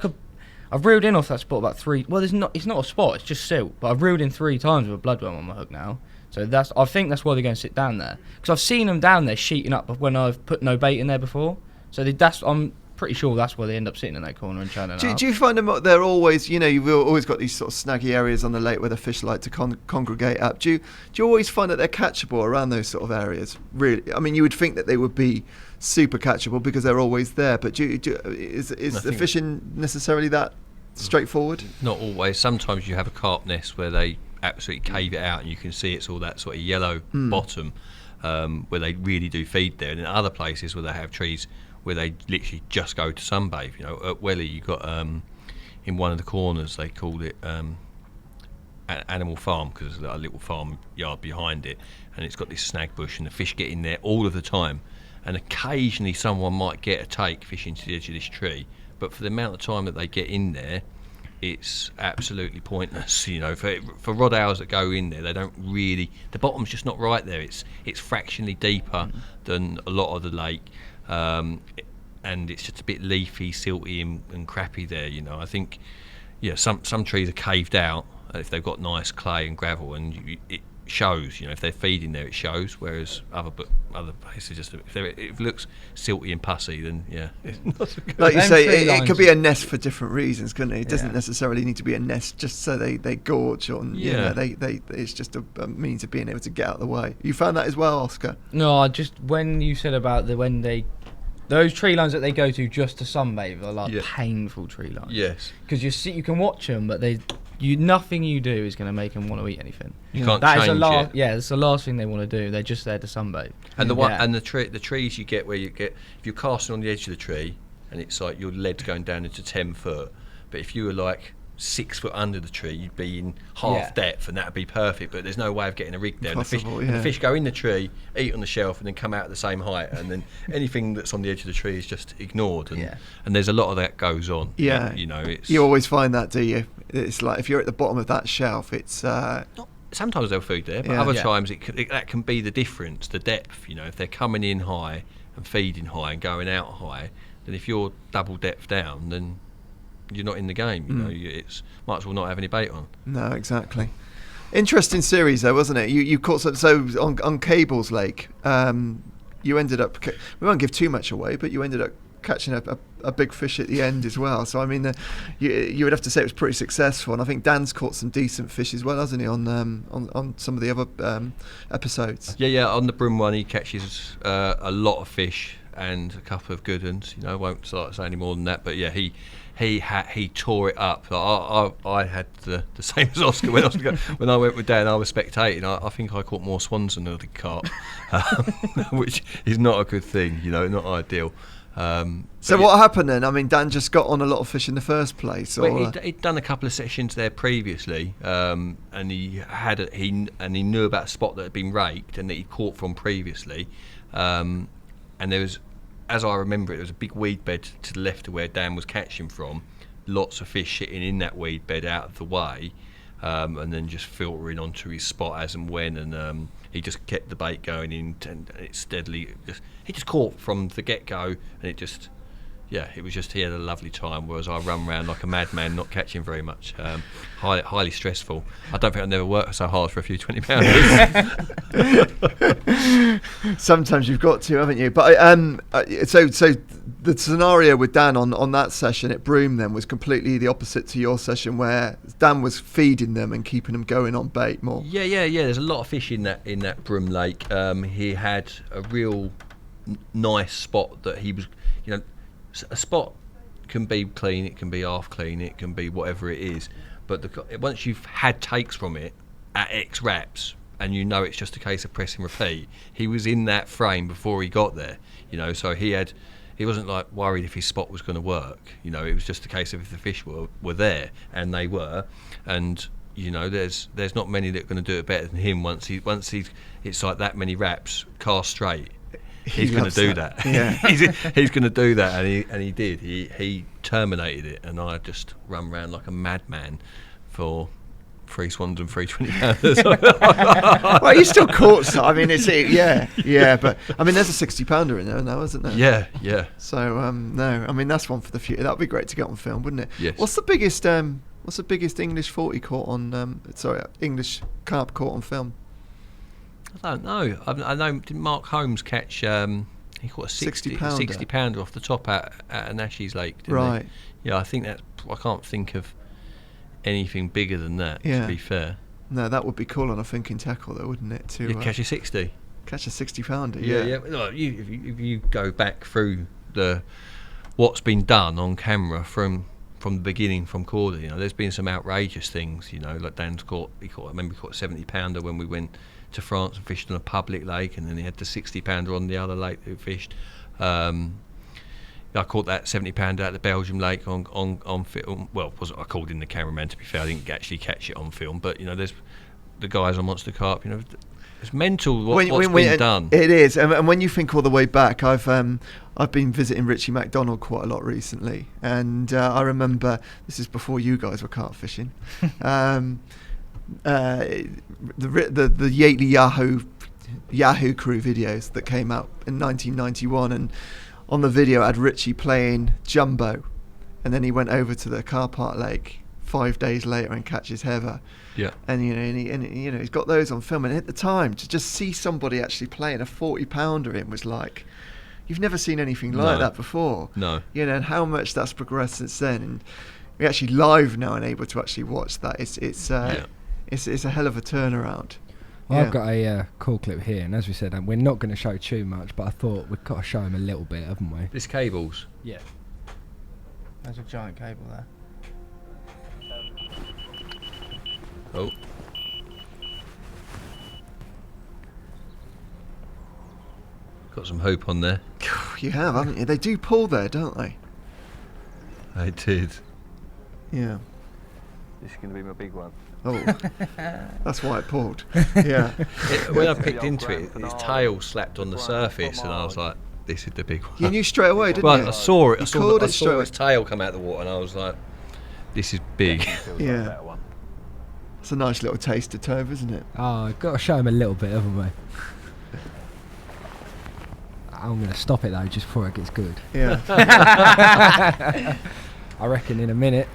I've reeled in off that spot about 3. Well, it's not a spot, it's just silt. But I've reeled in 3 times with a bloodworm on my hook now. So I think that's why they're going to sit down there. Because I've seen them down there sheeting up when I've put no bait in there before. So I'm pretty sure that's where they end up sitting in that corner and churning out. Do you find them? They're always, you've always got these sort of snaggy areas on the lake where the fish like to congregate up. Do you always find that they're catchable around those sort of areas? Really, I mean, you would think that they would be super catchable because they're always there. But is the fishing necessarily that straightforward? Not always. Sometimes you have a carp nest where they absolutely cave it out and you can see it's all that sort of yellow bottom where they really do feed there. And in other places where they have trees where they literally just go to sunbathe. At Welly you got in one of the corners they called it Animal Farm because there's a little farm yard behind it, and it's got this snag bush and the fish get in there all of the time, and occasionally someone might get a take fishing to the edge of this tree, but for the amount of time that they get in there it's absolutely pointless. For rod hours that go in there, they don't really, the bottom's just not right there. It's fractionally deeper than a lot of the lake. And it's just a bit leafy, silty and crappy there. I think some trees are caved out if they've got nice clay and gravel, and it shows. If they're feeding there, it shows. Whereas other places, just if it looks silty and pussy, then it's not so good. Like you say, it could be a nest for different reasons, couldn't it? It doesn't necessarily need to be a nest just so they gorge on. It's just a means of being able to get out of the way. You found that as well, Oscar? No, just when you said about those tree lines that they go to just to sunbathe are like painful tree lines. Yes. Because you can watch them, but nothing you do is going to make them want to eat anything. You can't change it. Yeah, it's the last thing they want to do. They're just there to sunbathe. And the trees you get where you get, if you're casting on the edge of the tree and it's like your lead's going down into 10 foot, but if you were like 6 foot under the tree, you'd be in half depth, and that'd be perfect. But there's no way of getting a rig there. Impossible, and the fish go in the tree, eat on the shelf, and then come out at the same height. And then anything that's on the edge of the tree is just ignored. And there's a lot of that goes on. Yeah, it's, you always find that, do you? It's like if you're at the bottom of that shelf, it's sometimes they'll feed there, but other times that can be the difference, the depth. If they're coming in high and feeding high and going out high, then if you're double depth down, then you're not in the game. It's might as well not have any bait on. No, exactly. Interesting series though, wasn't it? You caught so on Cables Lake. You ended up, we won't give too much away, but you ended up catching a big fish at the end as well. So I mean, you would have to say it was pretty successful. And I think Dan's caught some decent fish as well, hasn't he? On some of the other episodes. Yeah. On the Broom one, he catches a lot of fish and a couple of good ones. I won't start to say any more than that. But yeah, he tore it up. I had the same as Oscar when I went with Dan. I was spectating. I think I caught more swans than I did carp, which is not a good thing. Not ideal. So what happened then? I mean, Dan just got on a lot of fish in the first place. Well, he'd done a couple of sessions there previously, and he knew about a spot that had been raked and that he'd caught from previously. And there was, as I remember it, there was a big weed bed to the left of where Dan was catching from. Lots of fish sitting in that weed bed out of the way, and then just filtering onto his spot as and when. And he just kept the bait going in, and it steadily. He just caught from the get-go, and it just. Yeah, it was just he had a lovely time, whereas I run around like a madman, not catching very much. Highly stressful. I don't think I've never worked so hard for a few 20-pounders. Sometimes you've got to, haven't you? But so the scenario with Dan on that session at Broome then was completely the opposite to your session, where Dan was feeding them and keeping them going on bait more. Yeah. There's a lot of fish in that Broome Lake. He had a real nice spot that he was, a spot can be clean, it can be half clean, it can be whatever it is, but once you've had takes from it at X wraps and it's just a case of press and repeat, he was in that frame before he got there, so he wasn't like worried if his spot was going to work, it was just a case of if the fish were there, and they were, and there's not many that are going to do it better than him once it's like that many wraps cast straight. He's going to do that. Yeah. he's going to do that, and he did. He terminated it, and I just run around like a madman for 3 swans and 3 20-pounders. Well, you still caught some. I mean, but I mean, there's a 60-pounder in there now, isn't there? Yeah. So no, I mean that's one for the future. That'd be great to get on film, wouldn't it? Yes. What's the biggest English 40 caught on? English carp caught on film? I don't know. I know. Did Mark Holmes catch? He caught a 60 pounder off the top at Anashi's Lake. Didn't Right. He? Yeah, I think that. I can't think of anything bigger than that. Yeah. To be fair. No, that would be cool on a thinking tackle, though, wouldn't it? To You catch a 60. catch a 60 pounder. Yeah. Look, if you go back through what's been done on camera from the beginning from Korda, you know, there's been some outrageous things. You know, like Dan's caught. I remember he caught a 70 pounder when we went to France and fished on a public lake, and then he had the 60 pounder on the other lake that we fished. I caught that 70 pounder at the Belgium lake on film. Well, I called in the cameraman, to be fair. I didn't actually catch it on film, but you know, there's the guys on Monster Carp. You know, it's mental what's been done. It is, and when you think all the way back, I've been visiting Richie McDonald quite a lot recently, and I remember, this is before you guys were carp fishing. The Yately Yahoo crew videos that came out in 1991, and on the video I had Richie playing jumbo, and then he went over to the car park lake 5 days later and catches heather. Yeah. And he's got those on film, and at the time to just see somebody actually playing a 40 pounder in was like, you've never seen anything like that before. No. You know, and how much that's progressed since then, and we're actually live now and able to actually watch that. It's a hell of a turnaround. Well, I've got a cool clip here, and as we said, we're not going to show too much, but I thought we've got to show him a little bit, haven't we? This cables. Yeah. There's a giant cable there. Oh. Got some hope on there. You have, haven't you? They do pull there, don't they? I did. Yeah. This is going to be my big one. Oh, that's why it pulled. Yeah. When I picked into it, its tail slapped on the surface, and I was like, "This is the big one." You knew straight away, didn't you? I saw it. You I called it saw straight its tail come out of the water, and I was like, "This is big." Yeah. It's a nice little taster, Tove, isn't it? Oh, got to show him a little bit, haven't we? I'm going to stop it though, just before it gets good. Yeah. I reckon in a minute.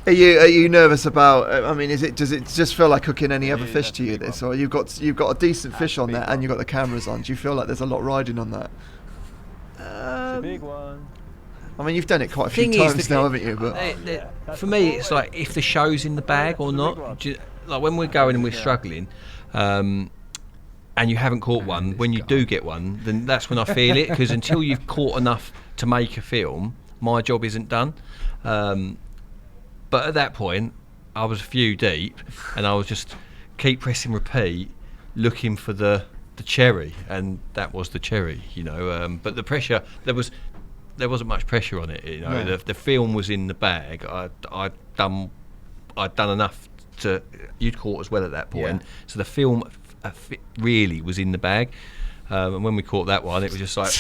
Are you nervous about? I mean, does it just feel like cooking any other fish to you? This, or you've got a decent fish on there, and you've got the cameras on. Do you feel like there's a lot riding on that? It's a big one. I mean, you've done it quite a few times now, haven't you? But for me, it's like if the show's in the bag or not. Like when we're going and we're struggling, and you haven't caught one, when you do get one, then that's when I feel it. Because until you've caught enough to make a film, my job isn't done. But at that point, I was a few deep, and I was just keep pressing repeat, looking for the cherry, and that was the cherry, you know. But the pressure, there wasn't much pressure on it, you know. No. The film was in the bag. I'd done enough to. You'd caught as well at that point, so the film really was in the bag. And when we caught that one, it was just like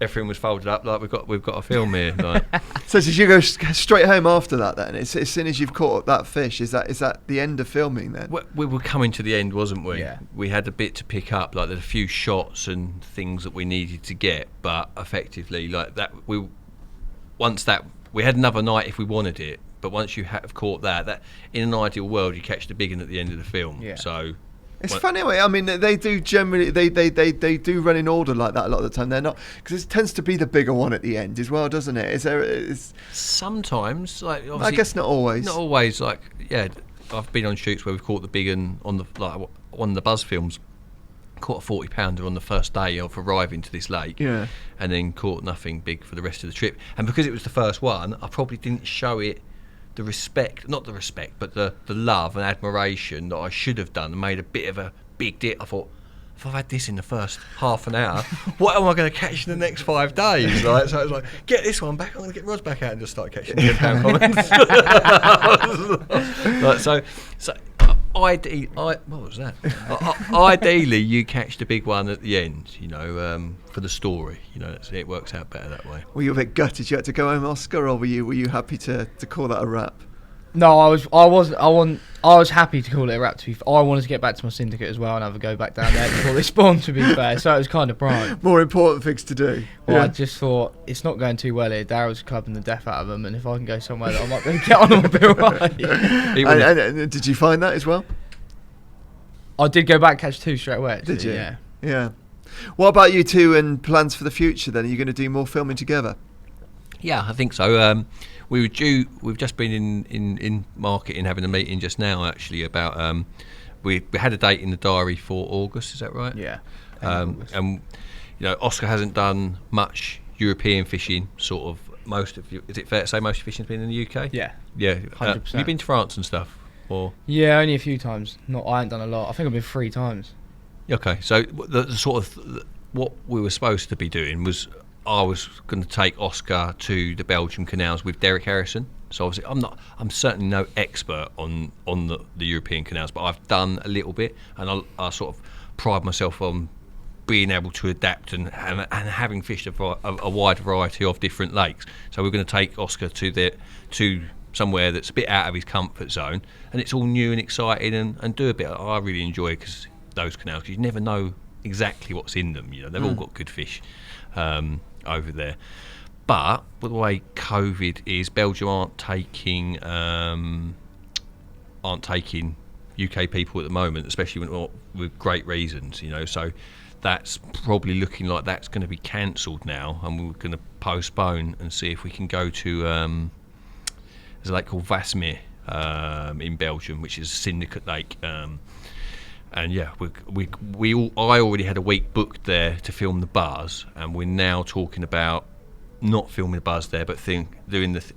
everything was folded up, like we've got a film here. Like. So did you go straight home after that? Then, as soon as you've caught that fish, is that the end of filming then? We were coming to the end, wasn't we? Yeah. We had a bit to pick up, like there's a few shots and things that we needed to get, but effectively, like that, we had another night if we wanted it. But once you have caught that in an ideal world, you catch the big one at the end of the film. Yeah. So. It's funny. I mean, they do generally. They do run in order like that a lot of the time. They're not, because it tends to be the bigger one at the end as well, doesn't it? Sometimes, like obviously, I guess not always. Not always. Like I've been on shoots where we've caught the big one on one of the Buzz films. Caught a 40 pounder on the first day of arriving to this lake. Yeah. And then caught nothing big for the rest of the trip. And because it was the first one, I probably didn't show it the respect, not the respect, but the love and admiration that I should have done, and made a bit of a big dip. I thought, if I've had this in the first half an hour, what am I going to catch in the next 5 days? Right? So I was like, get this one back, I'm going to get rods back out and just start catching 10 pound comments. Like, so what was that? Ideally, you catch the big one at the end, you know, for the story. You know, it works out better that way. Were you a bit gutted you had to go home, Oscar, or were you happy to call that a wrap? No, I was happy to call it a wrap. I wanted to get back to my syndicate as well and have a go back down there before they spawned, to be fair. So it was kind of bright. More important things to do. Well, I just thought it's not going too well here. Darrell's clubbing the death out of them, and if I can go somewhere that I might be able to get on them a bit right. And did you find that as well? I did go back catch 2 straight away. Actually, Did you? Yeah. Yeah. What about you two and plans for the future then? Are you going to do more filming together? Yeah, I think so. We've just been in marketing, having a meeting just now actually about. We had a date in the diary for August. Is that right? Yeah. And Oscar hasn't done much European fishing. Sort of most of you. Is it fair to say most of your fishing's been in the UK? Yeah. Yeah. 100%. Have you been to France and stuff? Or Yeah, only a few times. I haven't done a lot. I think I've been 3 times. okay. So the sort of what we were supposed to be doing was I was going to take Oscar to the Belgium canals with Derek Harrison. So obviously I'm certainly no expert on the European canals, but I've done a little bit, and I sort of pride myself on being able to adapt and having fished a wide variety of different lakes. So we're going to take Oscar to somewhere that's a bit out of his comfort zone, and it's all new and exciting, and do a bit. I really enjoy those canals, because you never know exactly what's in them. They've all got good fish over there. But with the way COVID is, Belgium aren't taking UK people at the moment, especially with great reasons. So that's probably looking like that's going to be cancelled now, and we're going to postpone and see if we can go to there's a lake called Vasmeer in Belgium, which is a syndicate lake. And yeah, I already had a week booked there to film the buzz, and we're now talking about not filming the buzz there, but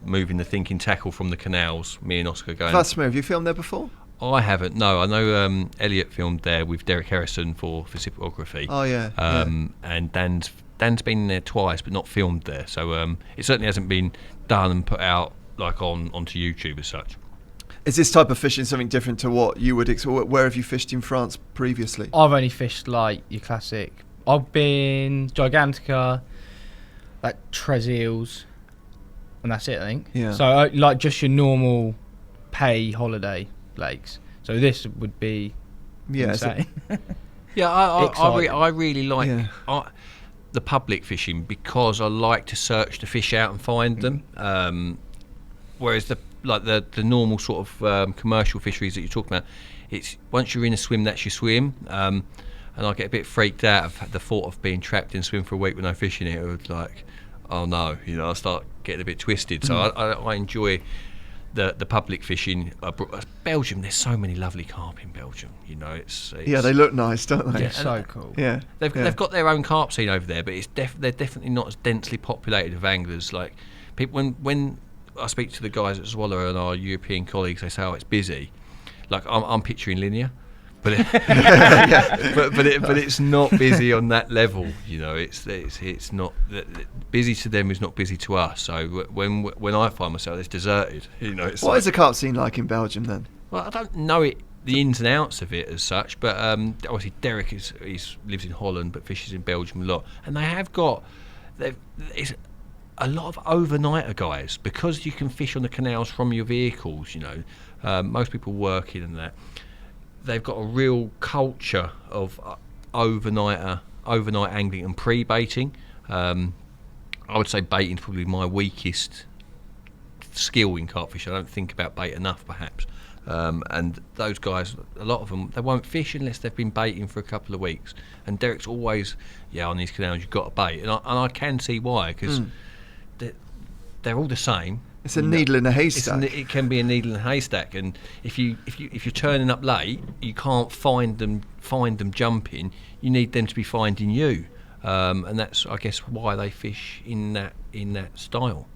moving the thinking tackle from the canals. Me and Oscar going. Vasmeer, have you filmed there before? I haven't. No, I know Elliot filmed there with Derek Harrison for photography. Oh yeah. And Dan's been there twice, but not filmed there. So it certainly hasn't been done and put out like onto YouTube as such. Is this type of fishing something different to what you would expect? Where have you fished in France previously? I've only fished like your classic. I've been Gigantica, like Trezeals, and that's it, I think. Yeah. So like just your normal pay holiday lakes. So this would be insane. Yeah, I really like Yeah. the public fishing, because I like to search the fish out and find them. Whereas the normal sort of commercial fisheries that you're talking about, it's once you're in a swim, that's your swim. And I get a bit freaked out of the thought of being trapped in a swim for a week with no fish in it. It was like, oh no, I start getting a bit twisted. So I enjoy the public fishing. Belgium, there's so many lovely carp in Belgium. It's Yeah, they look nice, don't they? They're so cool. Yeah. They've got their own carp scene over there, but they're definitely not as densely populated with anglers. Like people, when I speak to the guys at Swallow and our European colleagues, they say, "Oh, it's busy." Like I'm picturing linear, but but it's not busy on that level. It's not busy to them is not busy to us. So when I find myself, it's deserted. What is the carp scene like in Belgium then? Well, I don't know the ins and outs of it as such, but obviously Derek lives in Holland but fishes in Belgium a lot, and they have got it's a lot of overnighter guys, because you can fish on the canals from your vehicles. Most people working and that. They've got a real culture of overnight angling and pre-baiting. I would say baiting is probably my weakest skill in carp fishing. I don't think about bait enough, perhaps. And those guys, a lot of them, they won't fish unless they've been baiting for a couple of weeks. And Derek's always, on these canals you've got to bait, and I can see why, because they're all the same. It's a needle in a haystack. It can be a needle in a haystack, and if you're turning up late, you can't find them jumping. You need them to be finding you, and that's, I guess, why they fish in that style.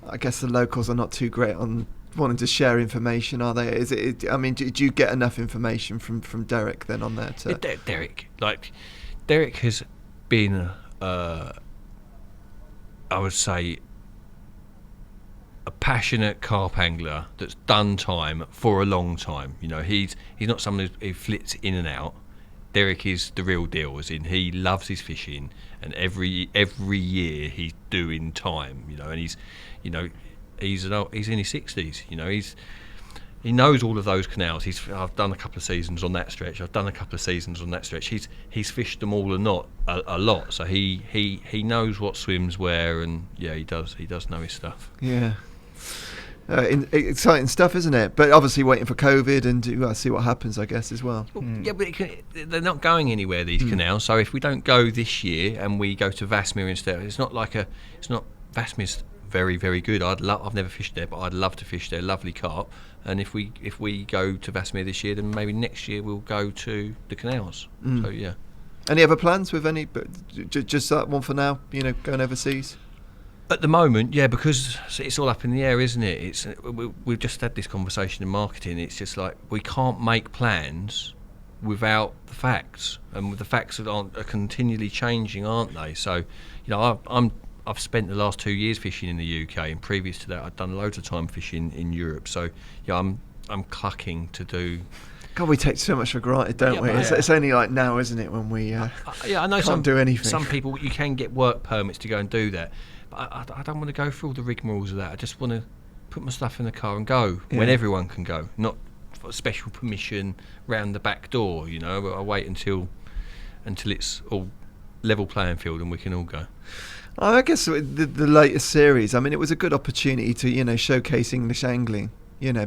I guess the locals are not too great on wanting to share information, are they? Do you get enough information from Derek then on that? Derek has been I would say a passionate carp angler that's done time for a long time. He's not someone who flits in and out. Derek is the real deal, as in he loves his fishing, and every year he's doing time. And he's in his 60s. He knows all of those canals. I've done a couple of seasons on that stretch. He's fished them all a lot. So he knows what swims where, and he does know his stuff. Yeah. Exciting stuff, isn't it? But obviously waiting for COVID and see what happens, I guess, as well. Yeah, but they're not going anywhere, these canals. So if we don't go this year and we go to Vasmir instead, it's not Vasmir's very, very good. I've never fished there, but I'd love to fish there. Lovely carp. And if we go to Vasmir this year, then maybe next year we'll go to the canals. So yeah. Any other plans with any? But just that one for now. Going overseas. At the moment, yeah, because it's all up in the air, isn't it? We've just had this conversation in marketing. It's just like we can't make plans without the facts, and with the facts are continually changing, aren't they? So, I've spent the last 2 years fishing in the UK, and previous to that, I'd done loads of time fishing in Europe. So, yeah, I'm clucking to do. God, we take so much for granted, don't we? It's only like now, isn't it, when we I know can't do anything. Some people, you can get work permits to go and do that. But I don't want to go through all the rigmaroles of that. I just want to put my stuff in the car and go when everyone can go, not for special permission round the back door. I wait until it's all level playing field and we can all go. I guess the latest series, I mean, it was a good opportunity to showcase English angling.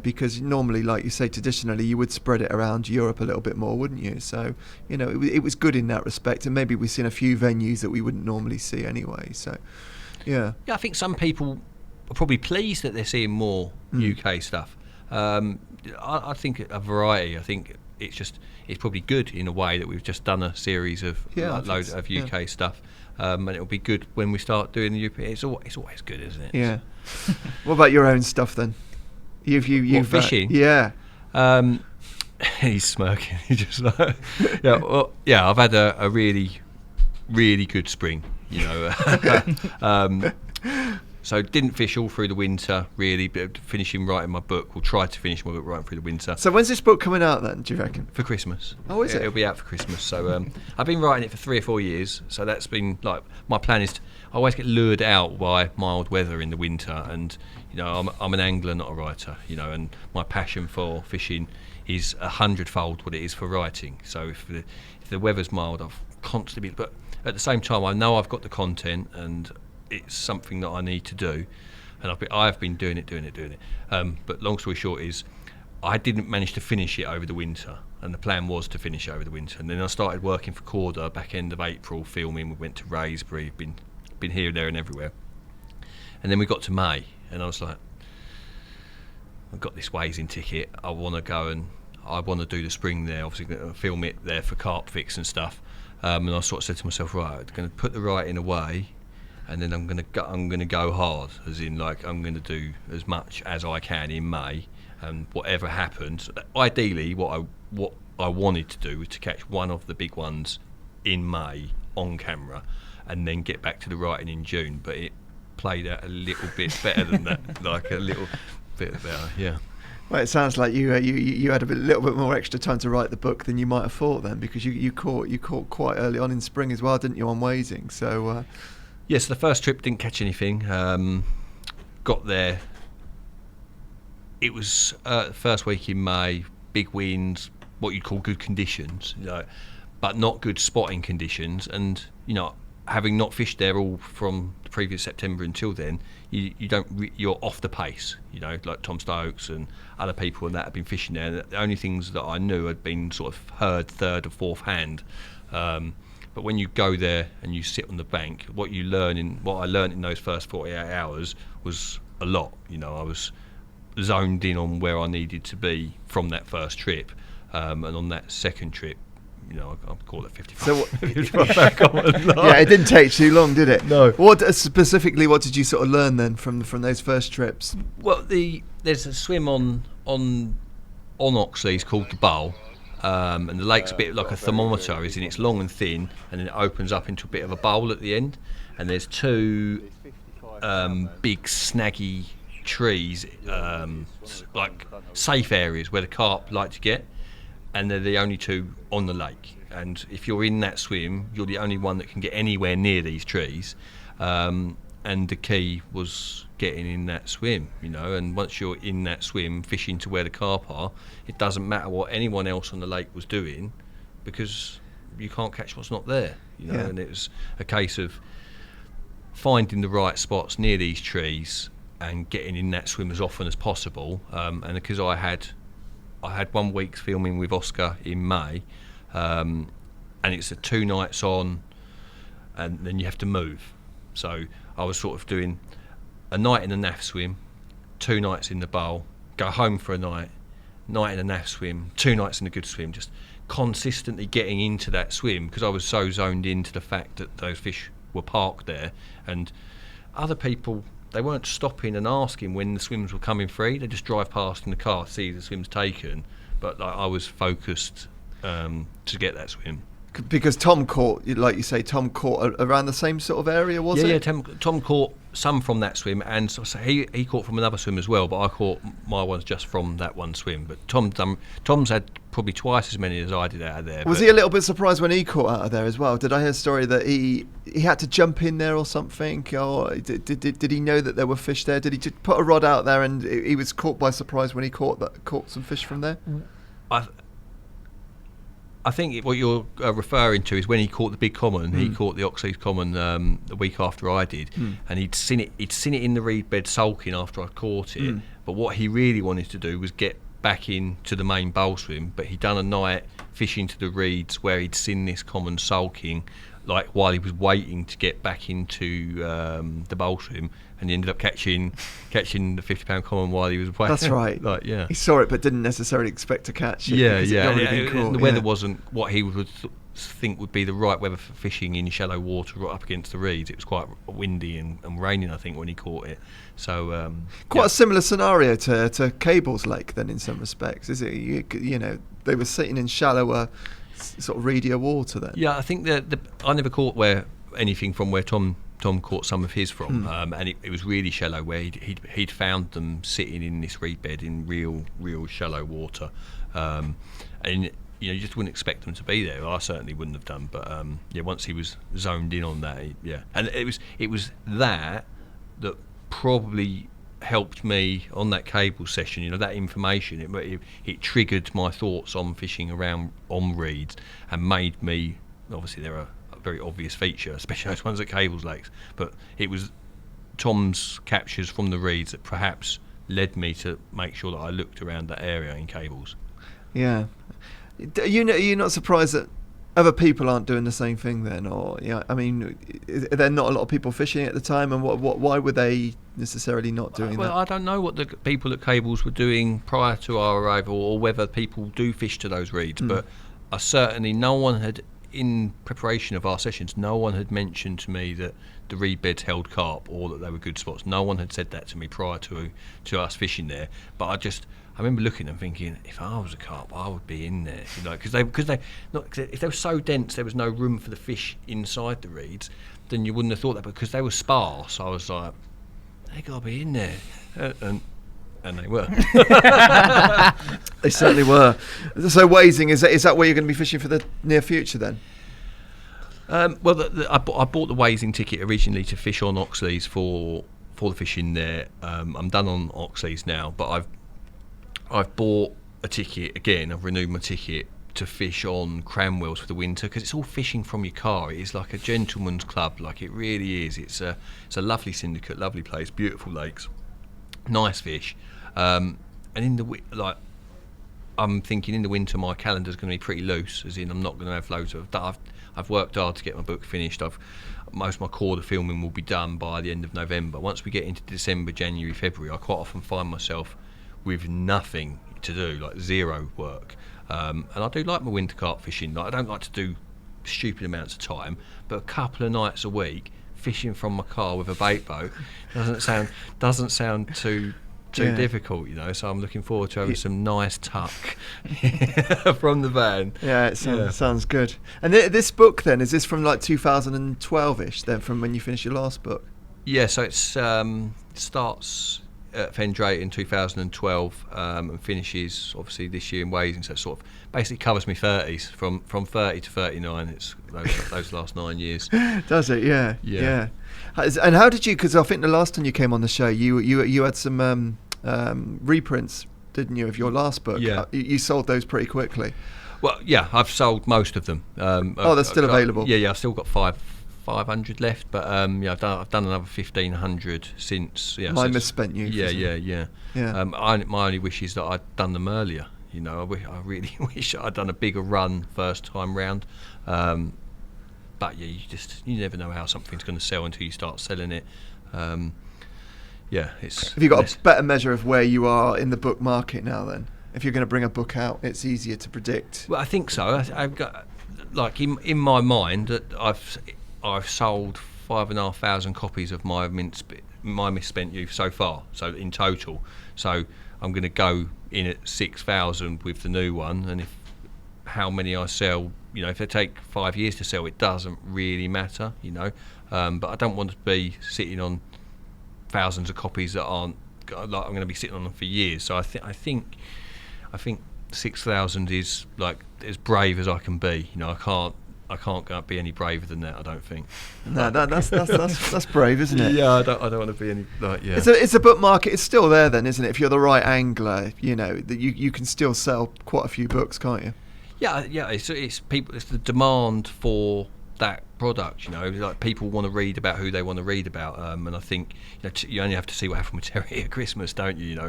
Because normally, like you say, traditionally you would spread it around Europe a little bit more, wouldn't you? So, it was good in that respect, and maybe we've seen a few venues that we wouldn't normally see anyway. So. Yeah, I think some people are probably pleased that they're seeing more UK stuff. I think a variety. I think it's probably good in a way that we've just done a series of loads of UK stuff, and it'll be good when we start doing the European. It's always good, isn't it? Yeah. What about your own stuff then? You've fishing? Yeah. He's smirking. He's just like, I've had a really, really good spring. So didn't fish all through the winter really, but finishing writing my book. We'll try to finish my book right through the winter. So when's this book coming out then, do you reckon? For Christmas. Oh, is it? It'll be out for Christmas. So I've been writing it for 3 or 4 years. So that's been like my plan is I always get lured out by mild weather in the winter, and I'm an angler, not a writer. And my passion for fishing is 100-fold what it is for writing. So if the weather's mild, I've constantly been, but at the same time, I know I've got the content and it's something that I need to do, and I've been doing it. But long story short is, I didn't manage to finish it over the winter, and the plan was to finish it over the winter. And then I started working for Korda back end of April, filming. We went to Raysbury, been here, there, and everywhere. And then we got to May, and I was like, I've got this Wazing ticket. I want to go and I want to do the spring there. Obviously, film it there for Carp fix and stuff. And I sort of said to myself, right, I'm going to put the writing away, and then I'm going to go hard, as in like I'm going to do as much as I can in May, and whatever happens. Ideally, what I wanted to do was to catch one of the big ones in May on camera, and then get back to the writing in June. But it played out a little bit better than that, like a little bit better, yeah. Well, it sounds like you had little bit more extra time to write the book than you might have thought then, because you caught quite early on in spring as well, didn't you, on Wazing? So yes, the first trip didn't catch anything. Got there. It was the first week in May. Big winds, what you'd call good conditions, but not good spotting conditions. And having not fished there all from the previous September until then, you're off the pace. Like Tom Stokes and other people and that have been fishing there. The only things that I knew had been sort of heard third or fourth hand. But when you go there and you sit on the bank, what I learned in those first 48 hours was a lot. I was zoned in on where I needed to be from that first trip, and on that second trip, I'll call it 55. So yeah, it didn't take too long, did it? No. What did you sort of learn then from those first trips? Well, there's a swim on Oxley's called the Bowl, and the lake's a bit like a thermometer, is in it's long and thin, and then it opens up into a bit of a bowl at the end, and there's two big snaggy trees, like safe areas where the carp like to get, and they're the only two on the lake. And if you're in that swim, you're the only one that can get anywhere near these trees. And the key was getting in that swim, and once you're in that swim, fishing to where the carp are, it doesn't matter what anyone else on the lake was doing, because you can't catch what's not there, Yeah. And it was a case of finding the right spots near these trees, and getting in that swim as often as possible. And because I had 1 week's filming with Oscar in May, and it's 2 nights on, and then you have to move. So I was sort of doing a night in a NAF swim, 2 nights in the bowl, go home for a night in a NAF swim, 2 nights in a good swim, just consistently getting into that swim because I was so zoned into the fact that those fish were parked there, and other people, they weren't stopping and asking when the swims were coming free. They just drive past in the car, see the swims taken, but like, I was focused to get that swim. Because Tom caught, like you say, Tom caught around the same sort of area, was it? Yeah, Tom caught some from that swim, and so he caught from another swim as well, but I caught my ones just from that one swim. But Tom's had probably twice as many as I did out of there. Was he a little bit surprised when he caught out of there as well? Did I hear a story that he had to jump in there or something? Or did he know that there were fish there? Did he just put a rod out there and he was caught by surprise when he caught some fish from there? I think what you're referring to is when he caught the big common. He caught the Oxley's common the week after I did, and he'd seen it in the reed bed sulking after I caught it. But what he really wanted to do was get back into the main bowl swim. But he'd done a night fishing to the reeds where he'd seen this common sulking, like while he was waiting to get back into the bowl swim, and he ended up catching the 50-pound common while he was waiting. That's right. Like, yeah. He saw it but didn't necessarily expect to catch it. The weather wasn't what he would think would be the right weather for fishing in shallow water right up against the reeds. It was quite windy and raining, I think, when he caught it. So quite a similar scenario to Cable's Lake then in some respects, is it? You know, they were sitting in shallower, sort of reedier water then. Yeah, I think that I never caught anything from where Tom caught some of his from, and it was really shallow where he'd found them sitting in this reed bed in real shallow water, and you just wouldn't expect them to be there. I certainly wouldn't have done, but once he was zoned in on that, and it was that probably helped me on that cable session. You know, that information it triggered my thoughts on fishing around on reeds and made me, obviously they're a very obvious feature, especially those ones at Cables Lakes, but it was Tom's captures from the reeds that perhaps led me to make sure that I looked around that area in Cables. Yeah. You're not surprised that other people aren't doing the same thing then? Or I mean, are there not a lot of people fishing at the time, and why were they necessarily not doing that? Well, I don't know what the people at Cables were doing prior to our arrival, or whether people do fish to those reeds, but certainly no one had, in preparation of our sessions, no one had mentioned to me that the reed beds held carp or that they were good spots. No one had said that to me prior to us fishing there. But I remember looking and thinking, if I was a carp, I would be in there, you know, because if they were so dense, there was no room for the fish inside the reeds. Then you wouldn't have thought that, because they were sparse. I was like, they gotta be in there, and they were. They certainly were. So Wasing, is that where you're going to be fishing for the near future then? Well, I bought the Wasing ticket originally to fish on Oxley's for the fishing there. I'm done on Oxley's now, but I've bought a ticket again. I've renewed my ticket to fish on Cranwell's for the winter, because it's all fishing from your car. It is like a gentleman's club, like it really is. It's a lovely syndicate, lovely place, beautiful lakes, nice fish. And I'm thinking in the winter my calendar's going to be pretty loose, as in I'm not going to have loads of. I've worked hard to get my book finished. Most of my Korda filming will be done by the end of November. Once we get into December, January, February, I quite often find myself with nothing to do, like zero work. And I do like my winter carp fishing. Like, I don't like to do stupid amounts of time, but a couple of nights a week fishing from my car with a bait boat doesn't sound too difficult, you know. So I'm looking forward to having some nice tuck from the van. Yeah, it sounds good. And this book then, is this from like 2012ish then, from when you finished your last book? Yeah, so it starts at Fendrate in 2012 and finishes obviously this year in Wasing, so it sort of basically covers me 30s from 30 to 39. It's those last 9 years. Does it? Yeah. And how did you, because I think the last time you came on the show you had some reprints, didn't you, of your last book? Yeah. You sold those pretty quickly. Well, yeah, I've sold most of them. They're still available? Yeah, I've still got 500 left, but I've done another 1,500 since. Yeah, my misspent youth. Yeah. My only wish is that I'd done them earlier. I really wish I'd done a bigger run first time round. But yeah, you never know how something's going to sell until you start selling it. It's. Have you got a better measure of where you are in the book market now? Then, if you're going to bring a book out, it's easier to predict. Well, I think so. I've got in my mind that I've sold 5,500 copies of my misspent youth so far. So in total, so I'm going to go in at 6,000 with the new one, and how many I sell, if they take 5 years to sell, it doesn't really matter, But I don't want to be sitting on thousands of copies that aren't I'm going to be sitting on them for years. So I think 6,000 is like as brave as I can be. I can't go be any braver than that. I don't think. No, that's brave, isn't it? Yeah, I don't want to be any yeah. It's a book market. It's still there, then, isn't it? If you're the right angler, that you can still sell quite a few books, can't you? Yeah. It's people. It's the demand for that product. Like people want to read about who they want to read about, and I think you only have to see what happened with Terry at Christmas, don't you?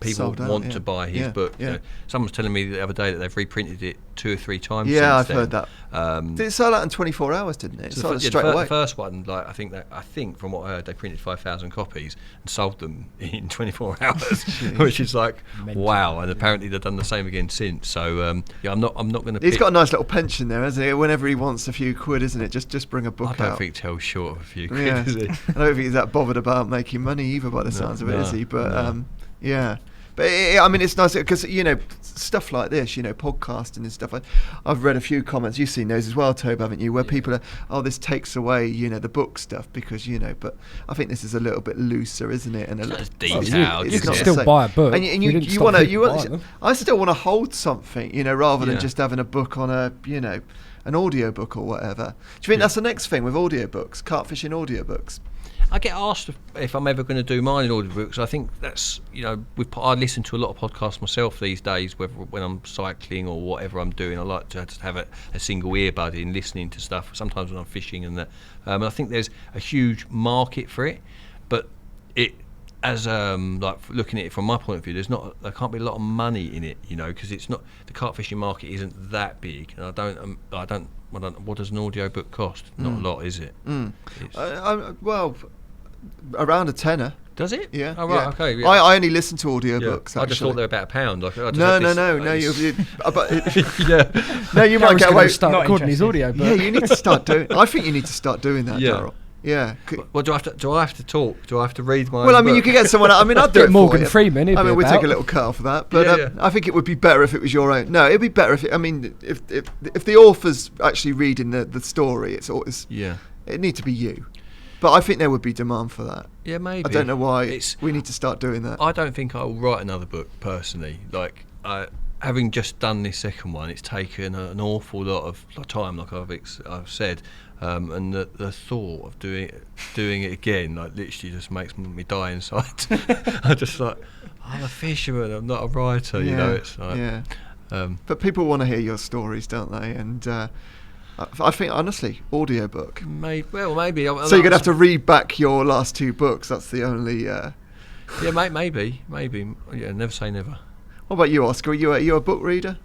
People want to buy his book. Yeah. Someone was telling me the other day that they've reprinted it 2 or 3 times. Yeah, I've then. Heard that. Did it sell out in 24 hours? Didn't it? It sold straight away. The first one, I think from what I heard, they printed 5,000 copies and sold them in 24 hours, which is like wow. And apparently they've done the same again since. So I'm not going to. He's got a nice little pension there, hasn't he? Whenever he wants a few quid, isn't it? Just bring a book out. I don't think Tell's short of a few quid, is he? I don't think he's that bothered about making money either, by the sounds of it, is he? But yeah. But it's nice because stuff like this, podcasting and stuff. I've read a few comments. You've seen those as well, Tobe, haven't you? Where people are, this takes away, the book stuff because But I think this is a little bit looser, isn't it? And it's detailed. You can still buy a book. And you want to. I still want to hold something, rather than just having a book on an audio book or whatever. Do you think that's the next thing with audiobooks, carp fishing audiobooks? I get asked if I'm ever going to do mine in audiobooks. I think that's, I listen to a lot of podcasts myself these days, whether when I'm cycling or whatever I'm doing. I like to just have a single earbud in listening to stuff, sometimes when I'm fishing and that. And I think there's a huge market for it, but as looking at it from my point of view, there can't be a lot of money in it, because it's not, the carp fishing market isn't that big, and I don't. What does an audiobook cost? Not a lot, is it? Well, around a tenner. Does it? Yeah. Oh, right. Yeah. Okay. Yeah. I only listen to audiobooks. I just thought they were about £1. No, you might get away. Start recording his audiobook. Yeah, you need to start doing. I think you need to start doing that, Darrell. Yeah. Well, do I have to talk? Do I have to read my? Well, I mean, you could get someone. I'd do it Morgan for you. Freeman. I mean, we take a little cut for that, but I think it would be better if it was your own. No, it'd be better if if the author's actually reading the story, it needs to be you. But I think there would be demand for that. Yeah, maybe. I don't know why we need to start doing that. I don't think I will write another book personally. Like, having just done this second one, it's taken an awful lot of time, like I've said. And the thought of doing it again, like, literally just makes me die inside. I just I'm a fisherman, I'm not a writer. It's like, but people want to hear your stories, don't they? And I think, honestly, audiobook. Maybe. So you're gonna have to read back your last 2 books. That's the only. Maybe. Yeah, never say never. What about you, Oscar? Are you a book reader?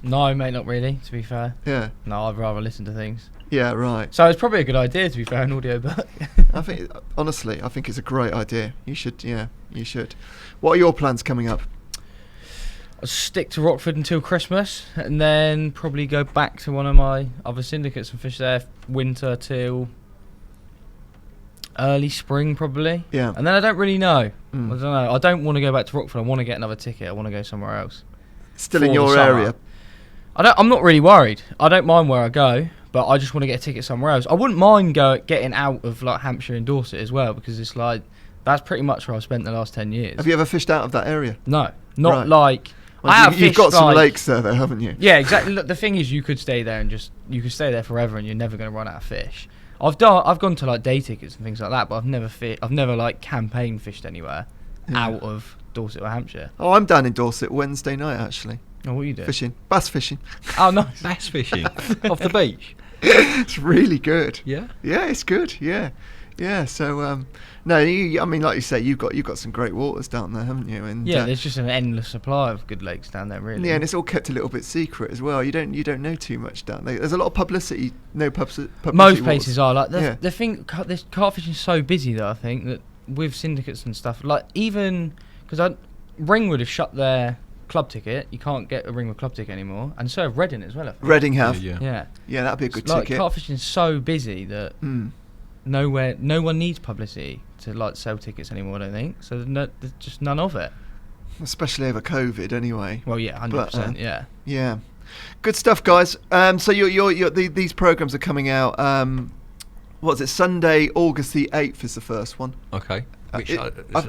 No, mate, not really, to be fair. Yeah. No, I'd rather listen to things. Yeah, right. So it's probably a good idea, to be fair, an audiobook. I think it's a great idea. You should. What are your plans coming up? I'll stick to Rockford until Christmas, and then probably go back to one of my other syndicates and fish there winter till early spring, probably. Yeah. And then I don't really know. I don't know. I don't want to go back to Rockford. I want to get another ticket. I want to go somewhere else. Still in your area? I'm not really worried. I don't mind where I go, but I just want to get a ticket somewhere else. I wouldn't mind getting out of Hampshire and Dorset as well, because it's that's pretty much where I've spent the last 10 years. Have you ever fished out of that area? No, not like. Well, you've got some lakes there, though, haven't you? Yeah, exactly. Look, the thing is, you could stay there forever, and you're never going to run out of fish. I've gone to day tickets and things like that, but I've never campaign fished anywhere out of Dorset or Hampshire. Oh, I'm down in Dorset Wednesday night, actually. Oh, what are you doing? Fishing. Bass fishing. Oh, no. Bass fishing? Off the beach? It's really good. Yeah. Yeah, it's good. Yeah. So no, I mean, like you say, you've got some great waters down there, haven't you? And Yeah, there's just an endless supply of good lakes down there, really. yeah, and it's all kept a little bit secret as well. You don't know too much down there. There's a lot of publicity. No publicity. Most places are like Yeah. the thing. This carp fishing is so busy though. I think that with syndicates and stuff, like even because Ringwood have shut their club ticket. You can't get a Ringwood club ticket anymore, and so have Reading as well. I think. Reading have. Yeah, That'd be a good like, ticket. carp fishing is so busy that no one needs publicity to like sell tickets anymore. I don't think so. There's just none of it. Especially over COVID, anyway. Well, yeah, 100%. Yeah. Yeah, good stuff, guys. So these programs are coming out. What was it? Sunday, August the 8th is the first one. Okay. Which is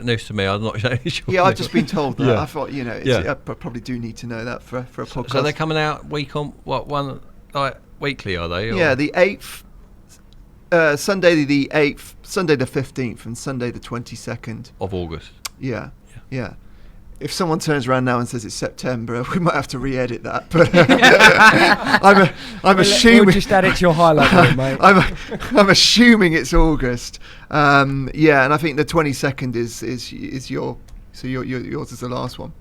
news to me. I'm not sure. Yeah, I've just been told that. Yeah. I thought, I probably do need to know that for a podcast. So they're coming out week on weekly, are they? Or? Yeah, the 8th, Sunday the 8th, Sunday the 15th, and Sunday the 22nd of August. Yeah. If someone turns around now and says it's September, we might have to re-edit that. But I'm assuming. We'll just add it to your highlight reel, mate. I'm assuming it's August. Yeah, and I think the 22nd is yours is the last one.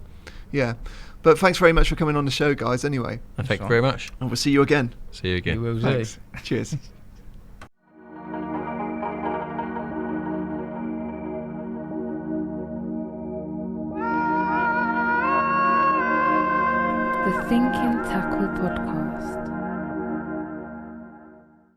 Yeah, but thanks very much for coming on the show, guys. Anyway, thank you very much, and we'll see you again. See you again. We will. Thanks. Cheers. The Thinking Tackle Podcast.